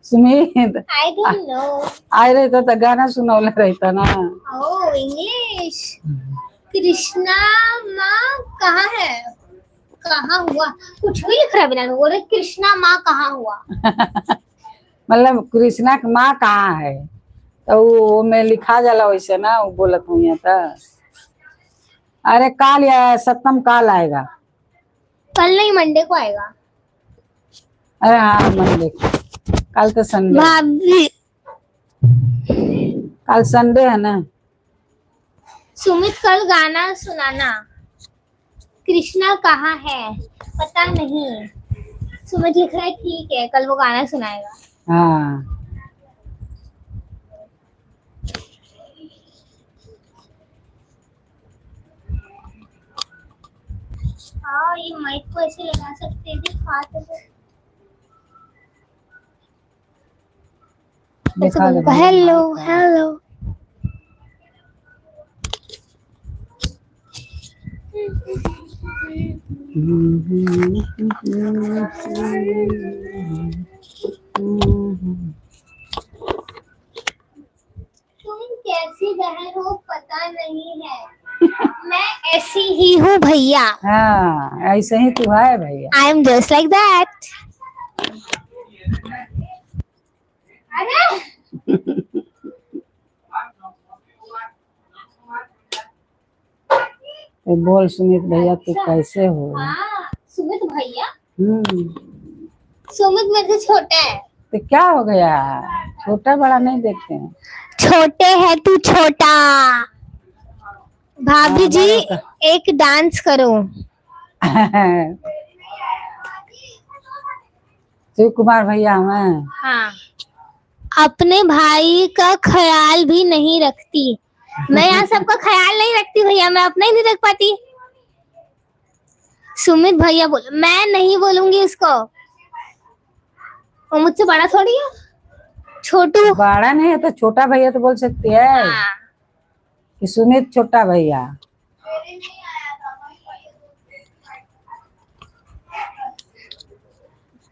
Speaker 2: Sumit
Speaker 1: I don't know.
Speaker 2: आ रही तो गाना सुनौला रहता ना।
Speaker 1: ओह इंग्लिश। कृष्णा माँ कहाँ है? कहाँ हुआ? कुछ भी लिख रहा है बिना बोल रहे। कृष्णा माँ कहाँ हुआ?
Speaker 2: मतलब कृष्णा की माँ कहाँ है, तो वो में लिखा जाला वैसे ना, वो बोलत हूँ यहाँ तो। अरे काल या सप्तम काल आएगा।
Speaker 1: कल नहीं, मंडे को आएगा।
Speaker 2: अरे हाँ मंडे, कल तो संडे।
Speaker 1: भाभी
Speaker 2: कल संडे है ना।
Speaker 1: सुमित कल गाना सुनाना। कृष्णा कहाँ है पता नहीं। सुमित लिख रहा है ठीक है, कल वो गाना सुनाएगा।
Speaker 2: हाँ
Speaker 1: हाँ, ये माइक को ऐसे लगा सकते हैं हाथ में।
Speaker 2: दिखा दे।
Speaker 1: Hello hello. तुम कैसी बहन हो पता नहीं है। मैं ऐसी ही हूँ भैया।
Speaker 2: हाँ ऐसे ही तू है भैया।
Speaker 1: I am just like that. अरे
Speaker 2: तो बोल सुमित भैया तू कैसे हो?
Speaker 1: हाँ सुमित भैया।
Speaker 2: हम्म,
Speaker 1: सुमित मेरे से छोटा है।
Speaker 2: तो क्या हो गया, छोटा बड़ा नहीं देखते हैं।
Speaker 1: छोटे है तू छोटा। भाभी
Speaker 2: हाँ,
Speaker 1: जी
Speaker 2: बड़ा तो-
Speaker 1: एक डांस करो।
Speaker 2: शिव कुमार भैया हमें।
Speaker 1: हाँ अपने भाई का ख्याल भी नहीं रखती। मैं यहाँ सबका ख्याल नहीं रखती भैया, मैं अपना ही नहीं रख पाती। सुमित भैया बोल, मैं नहीं बोलूंगी उसको, वो मुझसे बड़ा थोड़ी है। छोटू।
Speaker 2: बड़ा नहीं है तो छोटा भैया तो बोल सकती है।
Speaker 1: हाँ।
Speaker 2: कि सुमित छोटा भैया।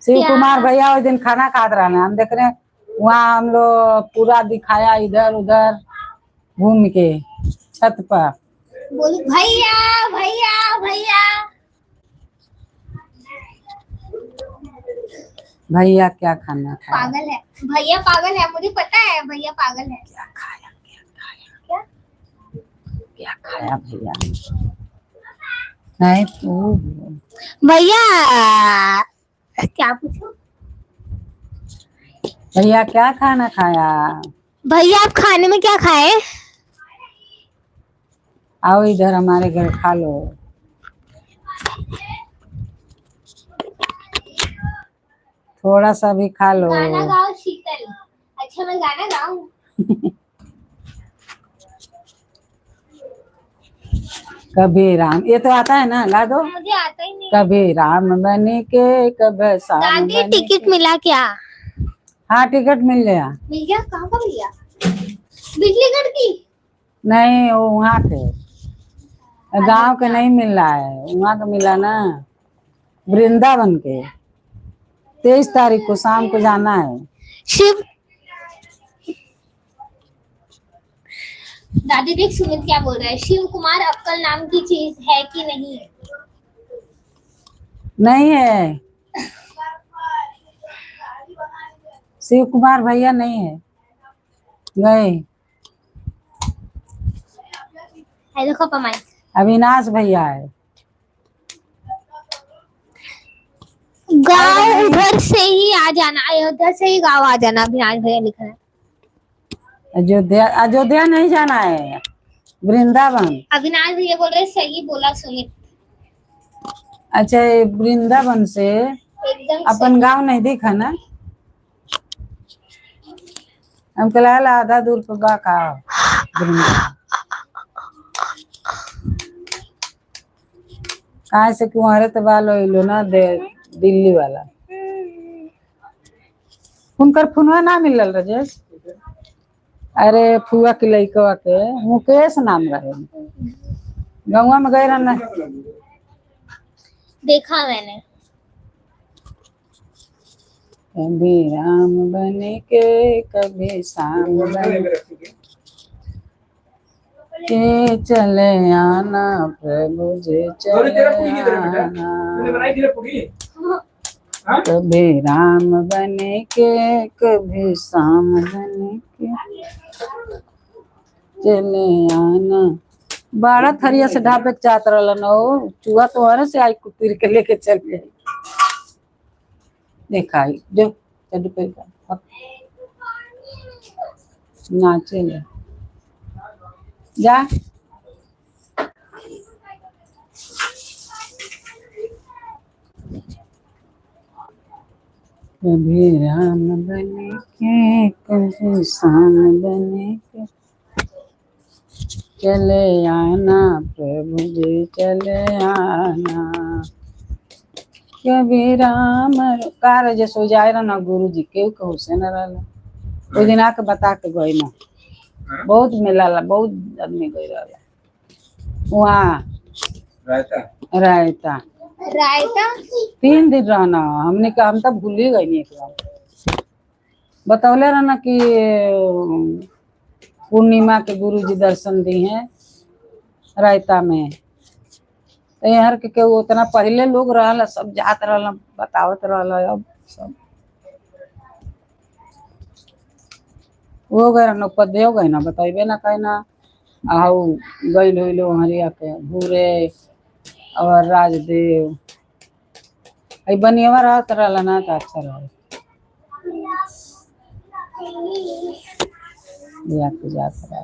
Speaker 2: शिव कुमार भैया उस दिन खाना खा रहा ना, हम देख रहे हैं वहाँ, हम लोग पूरा दिखाया इधर उधर घूम के छत पर।
Speaker 1: बोल भैया भैया भैया।
Speaker 2: भैया क्या खाना खाया?
Speaker 1: पागल है भैया, पागल है, मुझे पता है भैया पागल है।
Speaker 2: क्या खाया?
Speaker 1: क्या?
Speaker 2: क्या खाया भैया ने? नहीं तू
Speaker 1: भैया क्या पूछो?
Speaker 2: भैया क्या खाना खाया?
Speaker 1: भैया आप खाने में क्या खाए?
Speaker 2: आओ इधर हमारे घर खा लो। थोड़ा सा भी खा लो।
Speaker 1: गाना गाओ शीतल। अच्छा मैं गाना गाऊं?
Speaker 2: कभी राम, ये तो आता है ना, गा दो।
Speaker 1: मुझे आता ही नहीं।
Speaker 2: कभी राम बने के कभी श्याम
Speaker 1: दादी
Speaker 2: बने
Speaker 1: टिकट
Speaker 2: के।
Speaker 1: मिला क्या?
Speaker 2: हाँ टिकट मिल गया।
Speaker 1: मिल गया? कहाँ का मिल गया? बिजली घर की?
Speaker 2: नहीं वो वहाँ के गांव के नहीं मिल रहा है, वहाँ का मिला ना, वृंदावन के। 23 तारीख को शाम को जाना है।
Speaker 1: शिव दादी देख सुमित क्या बोल रहा है, शिव कुमार अक्कल नाम की चीज है कि नहीं?
Speaker 2: नहीं है, शिव कुमार भैया नहीं है, गए।
Speaker 1: है देखो पमाई।
Speaker 2: अविनाश भैया है।
Speaker 1: गाँव उधर से ही आ जाना, अयोध्या से ही गाँव आ जाना, अविनाश भैया लिखा है।
Speaker 2: अयोध्या, अयोध्या नहीं जाना है, वृंदावन।
Speaker 1: अविनाश भैया बोल रहे सही बोला सुमित।
Speaker 2: अच्छा ये वृंदावन से
Speaker 1: एकदम
Speaker 2: अपन गांव नहीं दिखा ना, हम कला आधा दूर पर बा का वृंदावन। कहाँ से कुंवरे तो बालो इलो ना दे दिल्ली वाला। उनकर फोनवा ना मिलल राजेश। अरे फुआ के लइकवा के मुकेश नाम रहे, गौवा में गए रहना।
Speaker 1: देखा मैंने।
Speaker 2: कभी राम बने के कभी श्याम बने के चले आना प्रभु जी चले आना। कभी राम बने के कभी श्याम बने के चले आना। 12 थरिया से ढाबे चात रहलन हो, चूहा तो हर से आई कुतिर के लेके चल गई। देखा जो चल पे नाचे ले जा। कभी राम बने के कभी श्याम बने के चले आना प्रभु जी चले आना। कभी राम कार जे सो जाए ना गुरु जी के कहू से न रहला। ओइ दिन आके बता के गई ना, बहुत मेला ला, बहुत आदमी गई रहला वहाँ। रायता
Speaker 1: रायता
Speaker 2: 3 दिन रहना, हमने कहा हम तब भूल ही गई नहीं। एक बार बतौले रहना कि पूर्णिमा के गुरु जी दर्शन दी हैं रायता में। तो यहाँ के उतना पहले लोग रहला, सब जात रहला, बतावत रहला। अब सब हो गए ना, पदे हो गए ना, बताइबे ना कहे ना। आओ गई लो हरिया के भूरे और राजदेव आई बनियावा रहत रहला ना, तो अच्छा रहा जात रहा।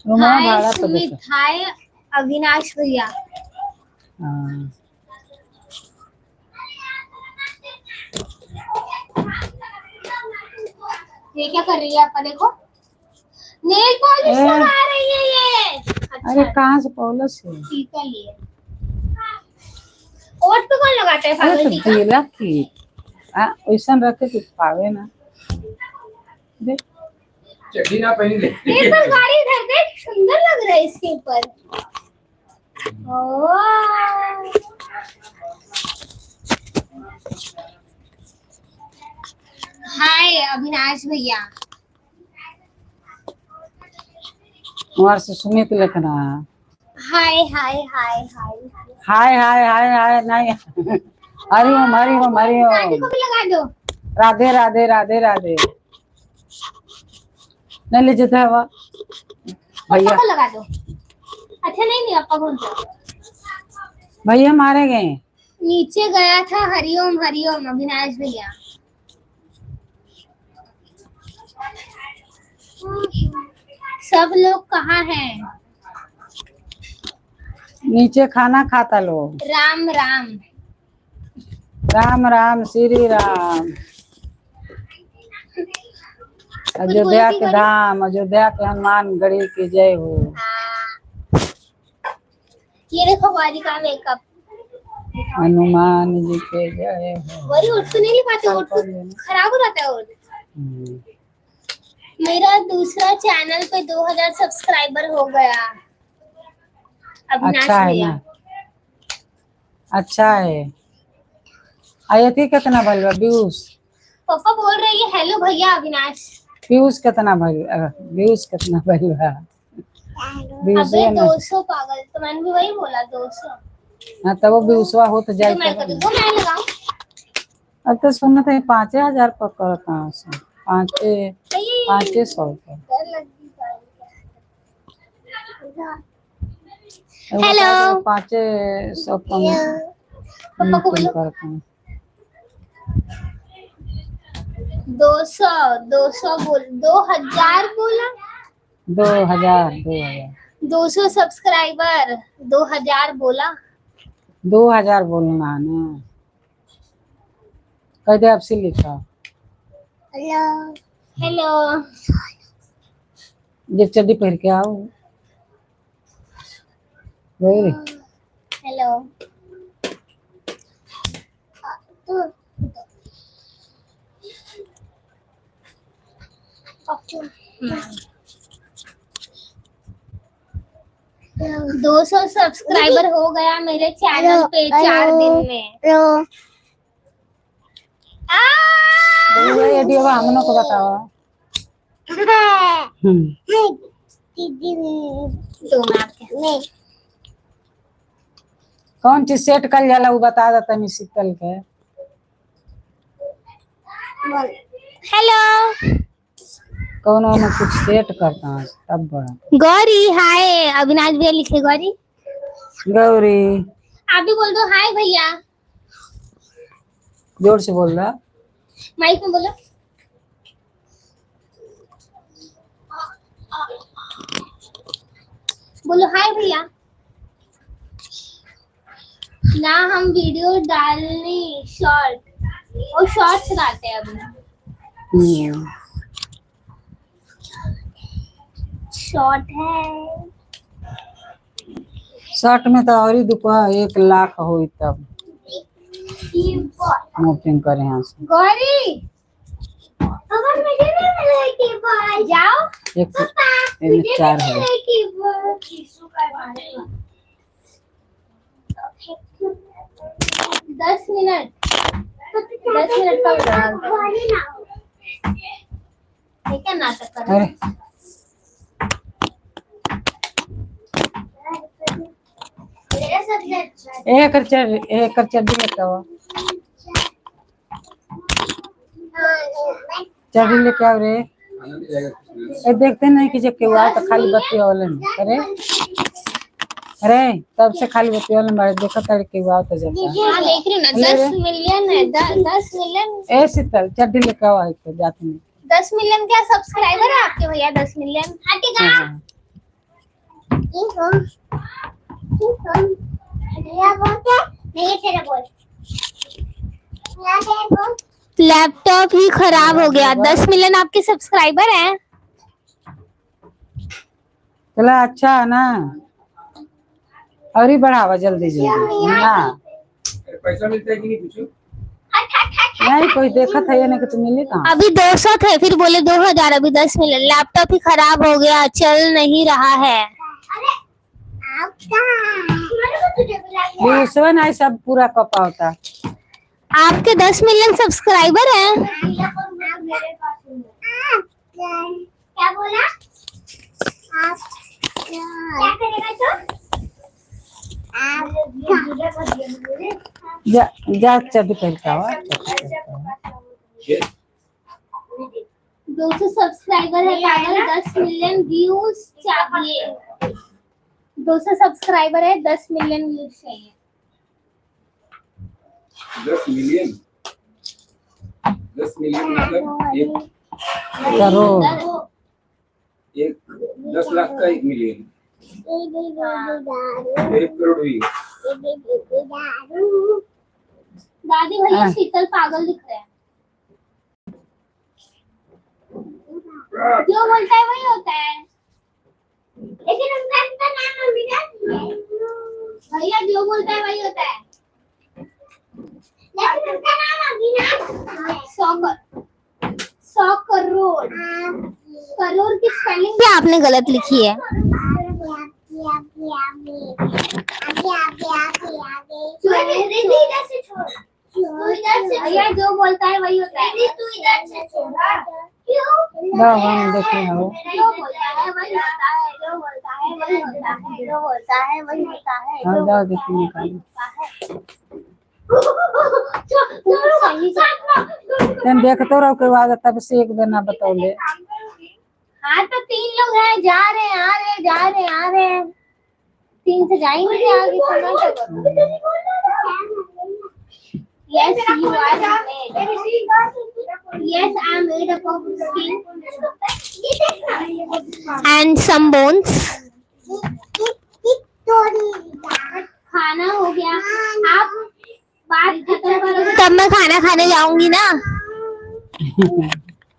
Speaker 1: हाय
Speaker 2: भाड़ा तो
Speaker 1: सुमित,
Speaker 2: देखो।
Speaker 1: हाय अविनाश भैया।
Speaker 2: हाँ
Speaker 1: ये क्या कर रही है आपा देखो, नेल पॉलिश लगा रही है ये।
Speaker 2: अरे कहाँ से पौलस है?
Speaker 1: टीका लिए ओट पे कौन लगाता है
Speaker 2: अरे
Speaker 1: पागल
Speaker 2: तो
Speaker 1: टीका?
Speaker 2: दिला की वैसन रखे तो पावे ना। देख
Speaker 3: चड्डी ना पहन ले।
Speaker 1: ये पर गाड़ी इधर देख, सुंदर लग रहा है इसके ऊपर। ओह हाय अविनाश भैया।
Speaker 2: वहां से सुमित लिखना।
Speaker 1: हाय हाय हाय हाय
Speaker 2: हाय हाय हाय हाय नहीं। हरिओम हरिओम
Speaker 1: दादी
Speaker 2: हरिओम।
Speaker 1: को भी लगा दो।
Speaker 2: राधे राधे राधे राधे। नहीं ले जाता हवा
Speaker 1: पापा
Speaker 2: भैया।
Speaker 1: को लगा दो। अच्छा नहीं पापा को दो।
Speaker 2: भैया मारे गए।
Speaker 1: नीचे गया था हरिओम हरिओम अविनाश भैया। सब लोग कहाँ हैं?
Speaker 2: नीचे खाना खाता लोग।
Speaker 1: राम राम।
Speaker 2: राम राम श्री राम। अयोध्या के धाम, अयोध्या के हनुमान गढ़ी की जय हो।
Speaker 1: ये देखो गौरी का मेकअप।
Speaker 2: हनुमान जी के जय हो।
Speaker 1: गौरी उठ तो नहीं ले पाते, उठ तो खराब हो जाता है। मेरा दूसरा चैनल पे 2000 सब्सक्राइबर हो गया। अविनाश
Speaker 2: अच्छा है
Speaker 1: भैया।
Speaker 2: ना, अच्छा है। आयती कितना भइल बा व्यूज?
Speaker 1: पापा बोल रही है हेलो भैया अविनाश।
Speaker 2: व्यूज कितना भइल? व्यूज कितना भइल बा? व्यूज
Speaker 1: अबे
Speaker 2: है ना।
Speaker 1: 200 पागल, तो मैंने भी वही बोला 200।
Speaker 2: हाँ तब वो व्यूजवा हो तो जाए।
Speaker 1: तो मैं कर दूं, मैं लगाऊं।
Speaker 2: अब तो सुनना था 5,000 पकड़ कहाँ से? 500
Speaker 1: हेलो
Speaker 2: 500
Speaker 1: पापा को बोलो।
Speaker 2: करते हैं।
Speaker 1: 200 बोल, 2000 बोला।
Speaker 2: 2000
Speaker 1: 200 सब्सक्राइबर 2000 बोला।
Speaker 2: 2000 बोलना है ना। कह दे आपसे लिखा।
Speaker 1: Hello hello.
Speaker 2: जब चड्डी पहन के आओ। गौरी
Speaker 1: हेलो। दो 200 सब्सक्राइबर हो गया मेरे चैनल पे 4 दिन में।
Speaker 2: आइडिया हम लोग को बताओ। कौन चीज सेट कर जाला वो बता देता नहीं शीतल के।
Speaker 1: हेलो
Speaker 2: कौन ना कुछ सेट करता है तब बड़ा।
Speaker 1: गौरी हाय अविनाश भैया लिखे गौरी।
Speaker 2: गौरी
Speaker 1: आप भी बोल दो हाय भैया।
Speaker 2: जोर से बोल रहा।
Speaker 1: माइक में बोलो। बोलो हाय भैया। ना हम वीडियो डालने शॉर्ट और शॉर्ट्स डालते हैं अभी। शॉर्ट है।
Speaker 2: शर्ट में तो और ही दुकान 1 लाख हो तब मोटिंग करे यहाँ से।
Speaker 1: गौरी अगर मुझे नहीं मिले की बाल जाओ।
Speaker 2: एक 4 है।
Speaker 1: 10 मिनट का क्या नाटक कर रहे हैं?
Speaker 2: एक चड्डी लेके आओ। चड्डी लेके आओ रे। ये देखते नहीं कि जब केहू आए तो खाली बत्ती वाले अरे अरे तब से खाली बत्ती वाले बारे देखा था केहू आओ तो जब
Speaker 1: देख रही हूँ ना 10 मिलियन है। 10 मिलियन।
Speaker 2: ए शीतल चड्डी लेके आओ आई तो जाते नहीं।
Speaker 1: 10 मिलियन क्या सब्सक्राइबर है आपके भैया? 10 मिलियन। लैपटॉप ही खराब हो गया। 10 मिलियन आपके सब्सक्राइबर हैं।
Speaker 2: चला अच्छा है ना और ही बढ़ावा जल्दी जल्दी ना।
Speaker 3: पैसा मिलता है कि नहीं पूछो।
Speaker 2: नहीं कोई देखा था ये नहीं कि तुम मिले कहाँ।
Speaker 1: अभी 200 थे फिर बोले 2000। अभी 10 मिलियन। लैपटॉप ही खराब हो गया चल नहीं रहा है।
Speaker 2: उसमें नहीं सब पूरा कपा होता।
Speaker 1: आपके 10 मिलियन सब्सक्राइबर हैं। क्या बोला? आप क्या करेगा तो?
Speaker 2: जा जा चाबी पहल का हुआ
Speaker 1: 200 सब्सक्राइबर है पागल, 10 मिलियन व्यूज चाहिए। 200 सब्सक्राइबर है, 10 मिलियन व्यूज चाहिए।
Speaker 3: 10 मिलियन 10 मिलियन मतलब
Speaker 2: करोड़
Speaker 3: 10 लाख का 1 मिलियन 1 करोड़ हुई।
Speaker 1: दादी भैया शीतल पागल दिख रहे हैं। जो बोलता है वही होता है, लेकिन उनका नाम अमीना भैया जो बोलता है वही होता है, लेकिन उनका नाम अमीना 100 करोड़ करोड़ की स्पेलिंग भी आपने गलत लिखी है। भैया जो बोलता है वही होता है। तू इधर से छोड़ा क्यों?
Speaker 2: देखिए हो
Speaker 1: जो बोलता है वही होता है, जो बोलता है वही होता है, जो बोलता है वही होता है,
Speaker 2: हाँ
Speaker 1: जो
Speaker 2: जाओ
Speaker 1: बोलता
Speaker 2: देखिए
Speaker 1: है
Speaker 2: निकाल तुम देखते रहो के बाद तब से एक दिन ना बतौले।
Speaker 1: हाँ तो 3 लोग हैं, जा रहे हैं आ रहे हैं, जा रहे हैं आ रहे हैं, 3 से जाएंगे आगे तो। Yes, you are made. Yes, I am made up of skin and some bones. खाना हो गया, आप बात खत्म करो तब मैं खाना खाने जाऊंगी ना।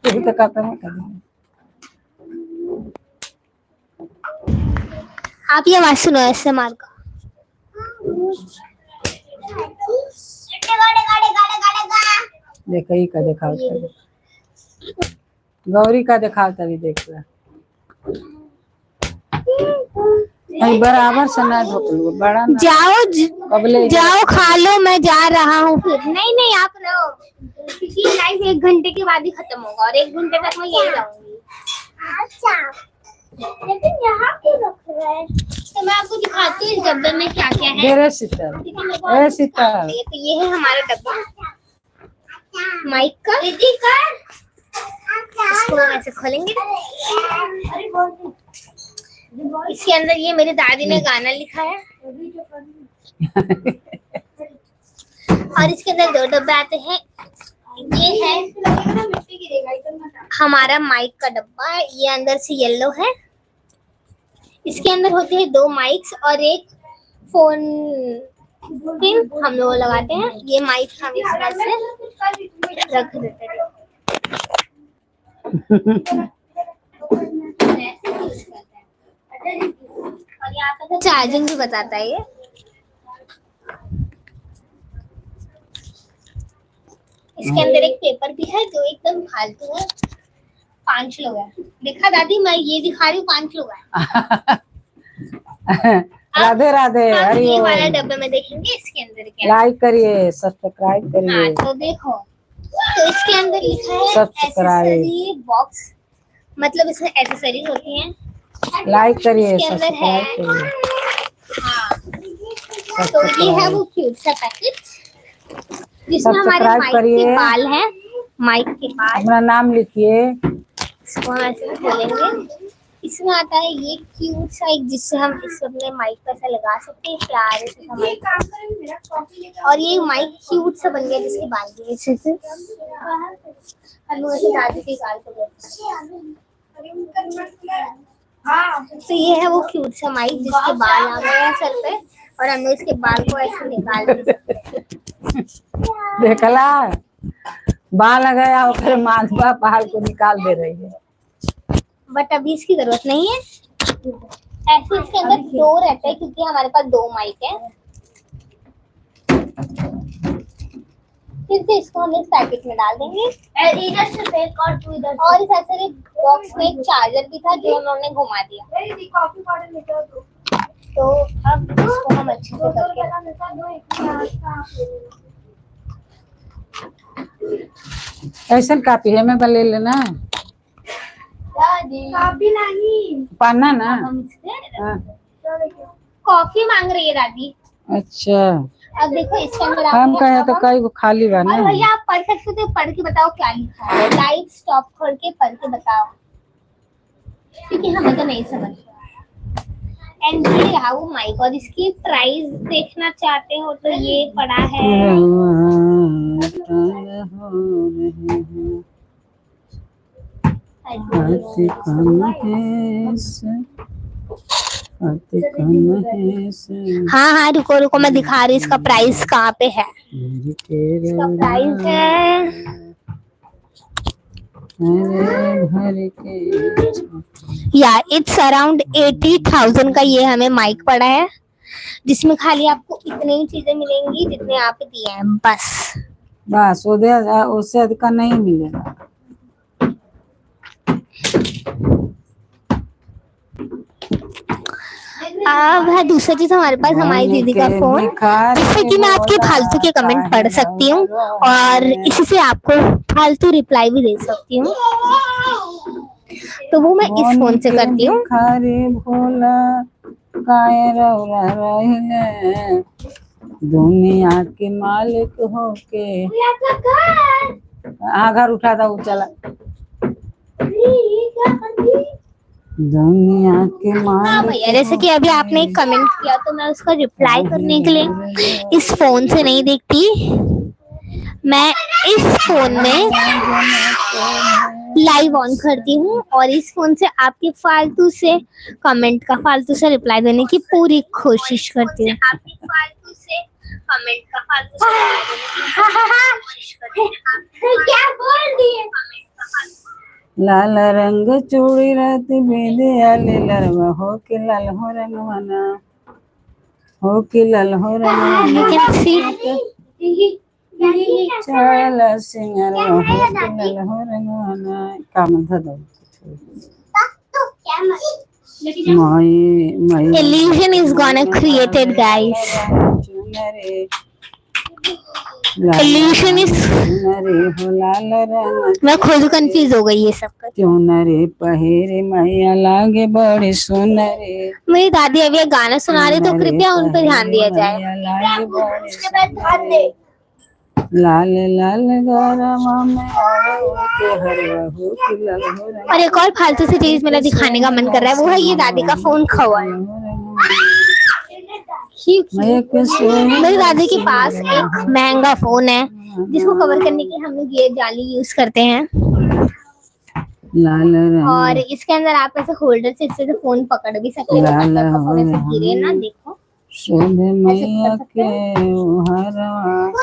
Speaker 2: तो कहता मैं कर
Speaker 1: आप ये आवाज सुनो ऐसे मार का।
Speaker 2: देखो ही का दिखाओ गौरी का दिखाओ तभी देख रहा बराबर से ना ढोकलो बड़ा ना।
Speaker 1: जाओ खा लो, मैं जा रहा हूँ फिर। नहीं आप रहो, क्योंकि लाइव 1 घंटे के बाद ही खत्म होगा और 1 घंटे तक मैं यही रहूंगी। अच्छा लेकिन यहाँ क्यों रख रहे हैं? तो मैं आपको दिखाती हूँ इस डब्बे में क्या क्या है।
Speaker 2: शीतल
Speaker 1: तो ये है हमारा डब्बा माइक का। इसको हम ऐसे खोलेंगे, इसके अंदर ये मेरी दादी ने गाना लिखा है और इसके अंदर 2 डब्बे आते हैं। ये है हमारा माइक का डब्बा, ये अंदर से येलो है। इसके अंदर होते हैं 2 माइक्स और एक फोन पिन हम लोग लगाते हैं। ये माइक हम इस तरह से रख देते हैं। और यहाँ पे चार्जिंग भी बताता है ये। इसके अंदर एक पेपर भी है जो एकदम फालतू है। 5 लोग हैं। देखा दादी, मैं ये दिखा रही हूँ 5 लोग हैं।
Speaker 2: राधे राधे।
Speaker 1: हम ये वाला डब्बे में देखेंगे इसके अंदर क्या।
Speaker 2: लाइक करिए, सब्सक्राइब करिए।
Speaker 1: हाँ तो देखो, तो इसके अंदर लिखा है
Speaker 2: सब्सक्राइब
Speaker 1: एक्सेसरी बॉक्स, मतलब इसमें एक्सेसरीज होती हैं।
Speaker 2: लाइक करिए,
Speaker 1: इसके अंदर है
Speaker 2: सब्सक्राइब करिए।
Speaker 1: हाँ तो ये है वो क्यूट सा पैकेट जिसमें हमारे माइक के बाल हैं, माइक के बाल।
Speaker 2: अपना नाम लिखिए।
Speaker 1: इसको हम ऐसे खोलेंगे, इसमें आता है ये क्यूट सा एक, जिससे हम इस अपने माइक पर ऐसा लगा सकते हैं प्यारे से माइक। और ये माइक क्यूट सा बन गया जिसके बाल भी अच्छे से हम ऐसे दादी के बाल को तो ये है वो क्यूट सा माइक जिसके बाल आ गए हैं सर पे और हमने इसके बाल को ऐसे निकाल दिया।
Speaker 2: देखला बाल आ गया और फिर माधवा बाल को निकाल दे रही है,
Speaker 1: बट अभी इसकी जरूरत नहीं है। ऐसे इसके अंदर 2 रहते हैं क्योंकि हमारे पास 2 माइक है। फिर से इसको हम इस पैकेट में डाल देंगे इधर से फेंक और तू इधर। और इस ऐसे बॉक्स में एक चार्जर भी था जो हमने घुमा दिया। कॉफी पाउडर लेकर दो। तो अब इसको हम अच्छे से करके
Speaker 2: ऐसा कापी है मैं ले लेना
Speaker 1: काफी नहीं
Speaker 2: पाना ना।
Speaker 1: कॉफी मांग रही है दादी।
Speaker 2: अच्छा
Speaker 1: अब देखो इसके अंदर
Speaker 2: हम
Speaker 1: आपको
Speaker 2: कहे तो कई गो खाली बा ना।
Speaker 1: और भैया आप पढ़ सकते हो तो पढ़ के बताओ क्या लिखा है, लाइव स्टॉप करके पढ़ के बताओ, क्योंकि हमें तो नहीं समझ में आया। एंड ये रहा, वो माय गॉड, इसकी प्राइस देखना चाहते हो तो ये पड़ा है। हाँ हाँ रुको रुको, मैं दिखा रही हूँ इसका प्राइस कहाँ पे है। इसका प्राइस है, या इट्स अराउंड 80,000 का ये हमें माइक पड़ा है, जिसमें खाली आपको इतनी ही चीजें मिलेंगी जितने आप दिए हैं बस।
Speaker 2: बस उससे अधिक नहीं मिलेगा।
Speaker 1: अब है दूसरी चीज हमारे पास, हमारी दीदी का फोन, जिससे कि मैं आपके फालतू के कमेंट पढ़ सकती हूँ और इसी से आपको फालतू रिप्लाई भी दे सकती हूँ, तो वो मैं इस फोन से करती हूँ।
Speaker 2: भोला दुनिया के मालिक होके घर उठा था चला, दुनिया के मालिक।
Speaker 1: हाँ भैया, जैसे कि अभी आपने एक कमेंट किया तो मैं उसका रिप्लाई करने के लिए इस फोन से नहीं देखती, मैं इस फोन में लाइव ऑन करती हूँ और इस फोन से आपके फालतू से कमेंट का फालतू से रिप्लाई देने की पूरी कोशिश करती हूँ। क्या बोल दिए?
Speaker 2: लाल रंग चूड़ी राती बेदे आले लरवा हो के लाल हो रंग मना, हो के लाल हो रंग चल सिंगर हो के लाल हो रंग मना। काम था दो
Speaker 1: illusion is gonna created guys, illusion is, मैं खुद कंफ्यूज हो गई ये सब कर।
Speaker 2: चुनरे पहेरे मैया लागे बड़े सुनरे,
Speaker 1: मेरी दादी अभी एक गाना सुना रही तो कृपया उन पर ध्यान दिया जाए।
Speaker 2: लाल लाल गरमा में के हरवा हो के लाल हो रंग।
Speaker 1: और एक और फालतू सी चीज मेरा दिखाने का मन कर रहा है, वो है ये दादी का फोन खवा है। मेरी दादी के पास एक महंगा फोन है जिसको कवर करने के हम लोग ये जाली यूज करते हैं,
Speaker 2: लाल रंग
Speaker 1: और इसके अंदर आप ऐसे होल्डर से इससे फोन पकड़ भी सकते हो, मतलब फोन ऐसे गिरे ना, देखो
Speaker 2: शोभे मैया के हरवा।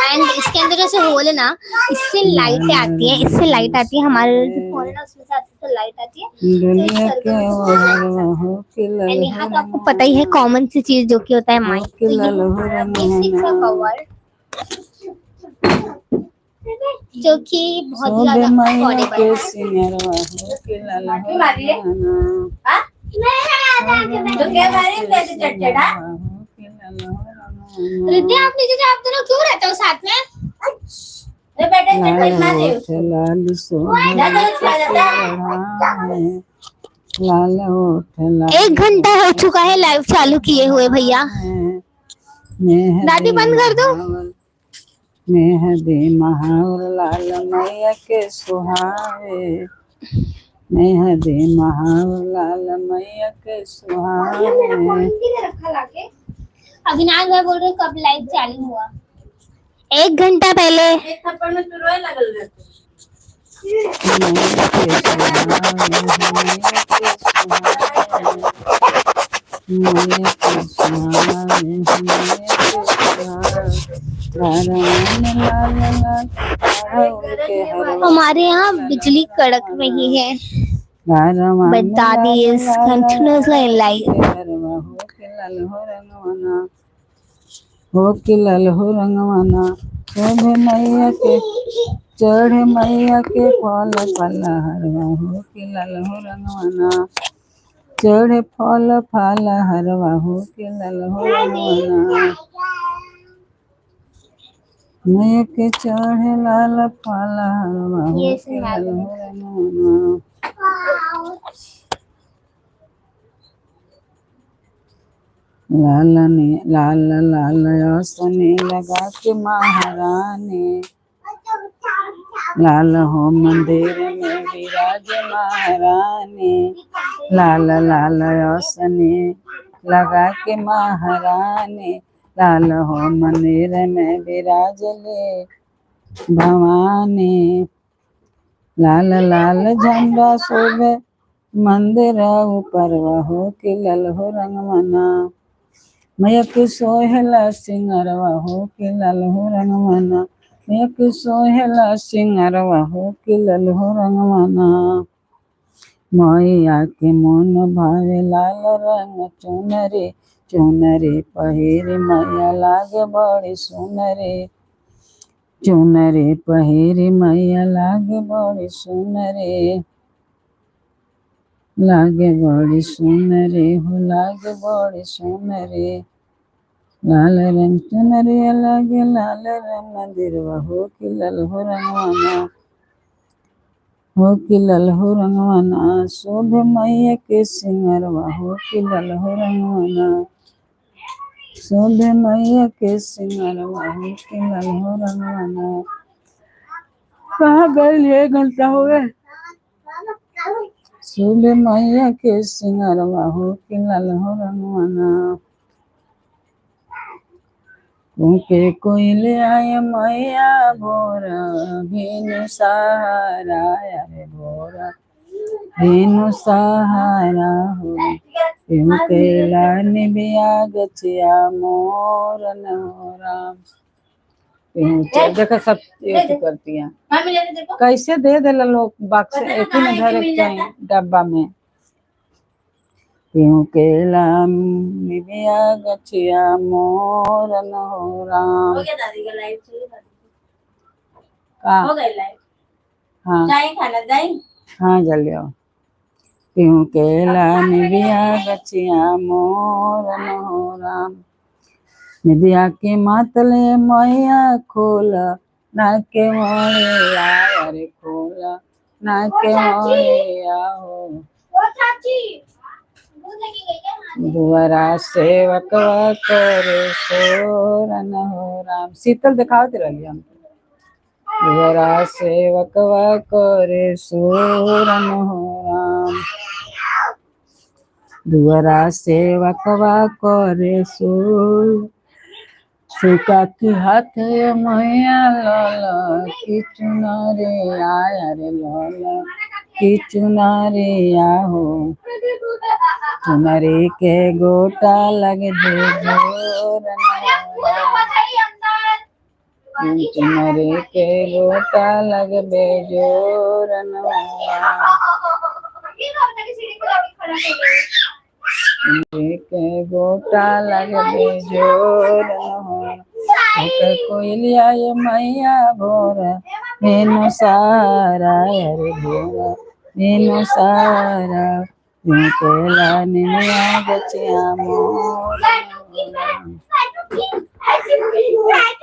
Speaker 1: एंड इसके अंदर जैसे होल है ना, इससे लाइटें आती है, इससे लाइट आती है, हमारे जो फोन है ना उसमें से अच्छे से लाइट आती है।
Speaker 2: दुनिया के हरवा हो के लाल
Speaker 1: एंड यहाँ तो आपको पता ही है कॉमन सी चीज जो कि होता है माइक, तो ये कवर जो कि बहुत ज्यादा अफोर्डेबल है। रिद्धि आप नीचे जाओ, आप दोनों क्यों रहते हो साथ में? एक घंटा हो चुका है लाइव चालू किए हुए भैया, दादी बंद कर दो।
Speaker 2: मेहदी महावर लाल मैया के सुहावे, मेहदी महावर लाल मैया के सुहावे।
Speaker 1: अविनाश भाई बोल रहे कब लाइव चालू हुआ? 1 घंटा पहले।
Speaker 4: एक थप्पड़ में चुरोए लगल रहते।
Speaker 1: हमारे यहाँ बिजली कड़क रही है, but दादी is continuously live.
Speaker 2: हो के लाल हो रंगवाना, चढ़े मैया के फल फला हरवा, हो के लाल हो रंगवाना, चढ़े फल फला हरवा, हो के लाल हो रंगवाना। मैया के चढ़े लाल फल हरवा, हो के लाल हो रंगवाना। लाल ने लाल लाल आसने लगा के महारानी, लाल हो मंदिर में विराज महारानी, लाल लाल आसने लगा के महारानी, लाल हो मंदिर में विराज ले भवानी, लाल लाल झंडा शोभे मंदिर ऊपर हो कि लल हो रंगमना, मयक सोहेला सिंगरवा हो कि लल हो रंगमना, मयक सोहेला सिंगरवा हो कि लल हो रंगमना, मैया के मन भावे लाल रंग चुनरी, चुनरी पहिरी मैया लागे बड़ी सुनरी, चुनरी पहिरी मैया लागे बड़ी सुनरी, लागे बड़ी सुनरी हो लागे बड़ी सुनरी, लाल रंग चुनरी लागे लाल रंग मंदिर हो कि लल हो रंगवाना, हो कि लल हो रंगवाना, शोभ मैया के सिंगरवा हो कि लल हो रंगवाना, शोभ मैया के सिंगरवा हो कि लल हो रंगवाना। कहाँ गए 1 घंटा हो गए। शोभ मैया के सिंगरवा हो कि लल हो रंगवाना, के कोयले आए मैया भोरा भेनु सहारा, अरे भोरा भेनु सहारा हो, के लाने बिया गचिया मोर नहोरा, देखो सब एक करती हैं, कैसे दे दे लोग बक्स एक ही में धर के डब्बा में, क्यों केला बिया गचिया मोर नहोरा,
Speaker 1: हो गया दादी का लाइट चाहिए
Speaker 2: का
Speaker 1: हो गई लाइट
Speaker 2: हाँ
Speaker 1: जाए खाना जाए
Speaker 2: हाँ जल्दी आओ, क्यों केला बिया गचिया मोर नहोरा, निदिया के मातले मैया खोला ना के मोरिया, अरे खोला ना के मोरिया हो, दुआरा सेवकवा करे सोरन हो राम, शीतल दिखावत रही हम, दुआरा सेवकवा करे सोरन हो राम, दुआरा सेवकवा करे सोर, सुका की हाथ मैया लाला की चुनारे आया रे लाला की चुनारे आहो, चुनरी के गोटा लग दे जोर, चुनरी के गोटा लग बे जोर, चुनरी के गोटा लग बे जोर, कोयलिया ये मैया भोरा मेनू सारा, अरे भोरा मेनू सारा, केला निया गचिया मोर,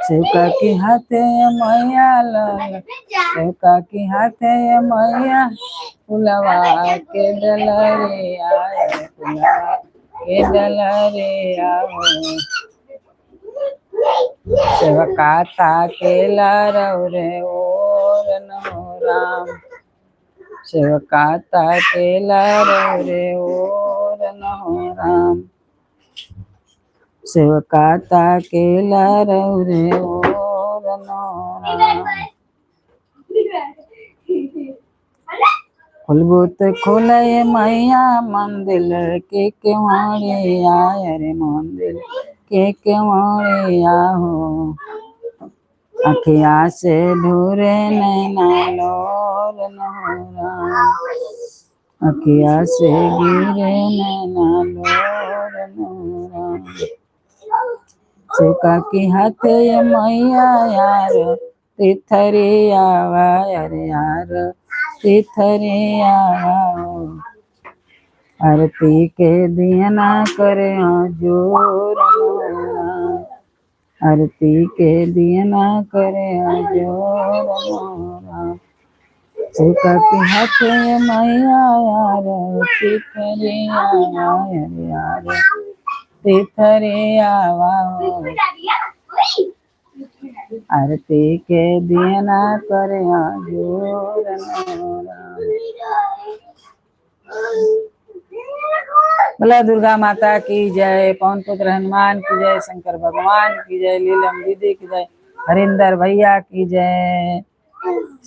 Speaker 2: सेवका की हाथे मैया लाल, सेवका की हाथे मैया फुलवा के डलरे आए, फुलवा के डलरे आओ, सेवका ताकेला रौरे ओर नहो राम, सेवका ताकेला रौरे ओर नहो राम, सेवका ताकेला रौरे ओर नहो राम, खुलबुत खोले मैया मंदिर के केवाड़े आए रे, मंदिर के केवाड़े आहो, अखिया से ढूरे नैना लोर नहो राम, अखिया से गिरे नैना लोर नहो राम, सेवका की हाथे मैया यार तिथरे आवा, अरे यार तिथरे आओ, आरती के दियना करे जोर, आरती के दियना करे जोर, सेवका के हाथ मैया यार तिथरे आवा, यार तिथरे आवा हो आरती के दिया ना करे जोर बोला दुर्गा माता की जय, पवन पुत्र हनुमान की जय, शंकर भगवान की जय, लीलम दीदी की जय, हरिंदर भैया की जय,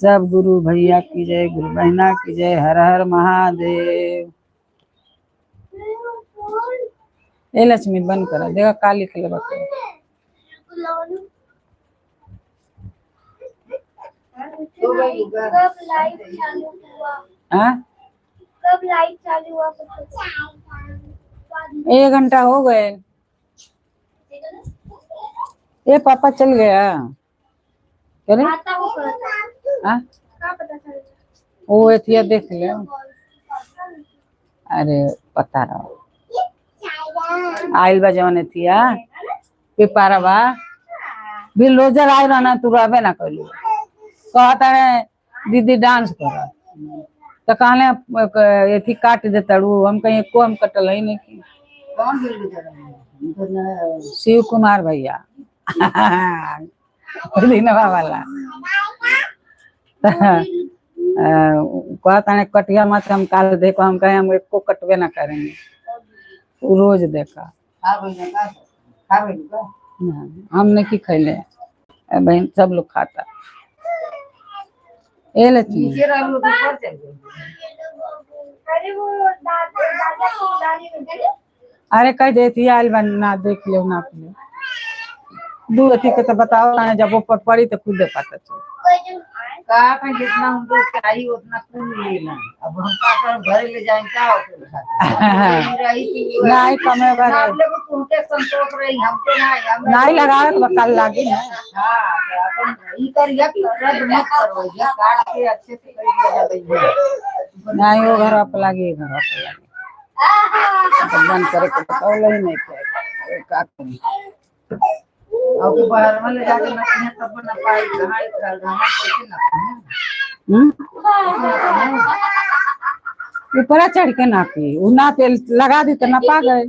Speaker 2: सब गुरु भैया की जय, गुरु बहना की जय। हर हर महादेव। ए लक्ष्मी बंद करा देखा का लिख ले बता।
Speaker 1: कब लाइट चालू हुआ?
Speaker 2: हाँ
Speaker 1: कब लाइट चालू हुआ?
Speaker 2: 1 घंटा हो गए। ये पापा चल गया चले
Speaker 1: आता वो करता
Speaker 2: हाँ
Speaker 1: क्या पता चल
Speaker 2: वो एथिया देख ले। अरे पता रहा आइल बा जवन एथिया पेपारा बा बिल रोजर आए रहना तू रहबे ना करी कहता है दीदी डांस कर तो कहले एथी काट देता हम कहीं एको हम कटल ही नहीं की।
Speaker 4: कौन बिल बेचारा?
Speaker 2: शिव कुमार भैया दिनवा वाला कहता है कटिया मत हम काल देखो हम कहे हम एको कटवे ना करेंगे वो रोज देखा हमने की खैले बहन सब लोग खाता ए लक्ष्मी
Speaker 4: नीचे रह लो तो ऊपर चल गए।
Speaker 1: अरे वो दादा की गाड़ी में गए
Speaker 2: अरे कह देती आयल बन ना देख ले ना ले दू अथी के तो बताओ ना जब ऊपर पड़ी तो खुद पता चल
Speaker 4: कहा था जितना हमको चाहिए उतना कौन लेना। अब हम का कर घरे ले जाएं क्या
Speaker 2: नहीं कमे
Speaker 4: तुमके संतोष रही हमको
Speaker 2: नहीं लगावे तो कल लागी ना।
Speaker 4: हाँ तो अपन ई करिया कि रद्द मत करो या काट के अच्छे से कर दिया
Speaker 2: नहीं वो घर पे लागी घर पे लागी बंद करे के बताओ ही नहीं क्या करें
Speaker 4: और के बाहर में ले जाके नचने तब ना पाई कहां गाना कैसे ना
Speaker 2: ऊपर चढ़ के नापी उ नापे लगा दी तो नपा गए।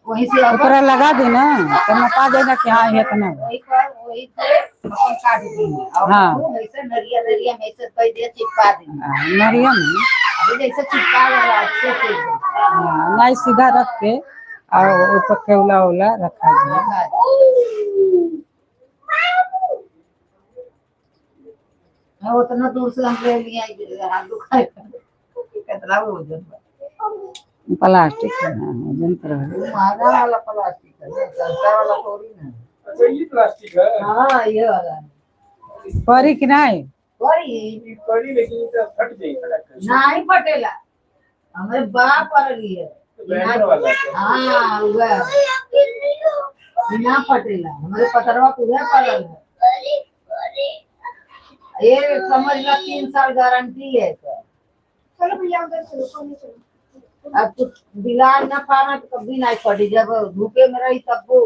Speaker 4: वहीं से
Speaker 2: ऊपर लगा दी ना तो नपा देगा कि हाँ ये इतना
Speaker 4: वही से अपन काट देंगे और
Speaker 2: हाँ
Speaker 4: ऐसे नरिया में ऐसे कह दिया चिपका देंगे
Speaker 2: नरिया में
Speaker 4: अभी जैसे चिपका वाला अच्छे से
Speaker 2: नहीं सीधा रख के और ऊपर केवला उला रखा जाए।
Speaker 4: उतना दूर से हम ले लिए हाथ दुखाए कितना वजन
Speaker 2: प्लास्टिक है वजन पर
Speaker 4: महंगा वाला प्लास्टिक है सस्ता वाला थोड़ी ना।
Speaker 3: अच्छा ये प्लास्टिक है।
Speaker 4: हाँ ये वाला
Speaker 2: परी कि नहीं
Speaker 4: परी
Speaker 3: पड़ी लेकिन ये तो फट गई
Speaker 4: नहीं फटेला हमें बाप पर लिए
Speaker 3: वाला
Speaker 4: हाँ वह बिना फटेला हमारे पतरवा पूरा पड़ल है ये समझ ला 3 साल गारंटी है सर।
Speaker 1: चलो भैया उधर चलो कोने चलो
Speaker 4: अब कुछ बिलाज ना पाना तो कभी नहीं फटी जब धूपे में रही तब वो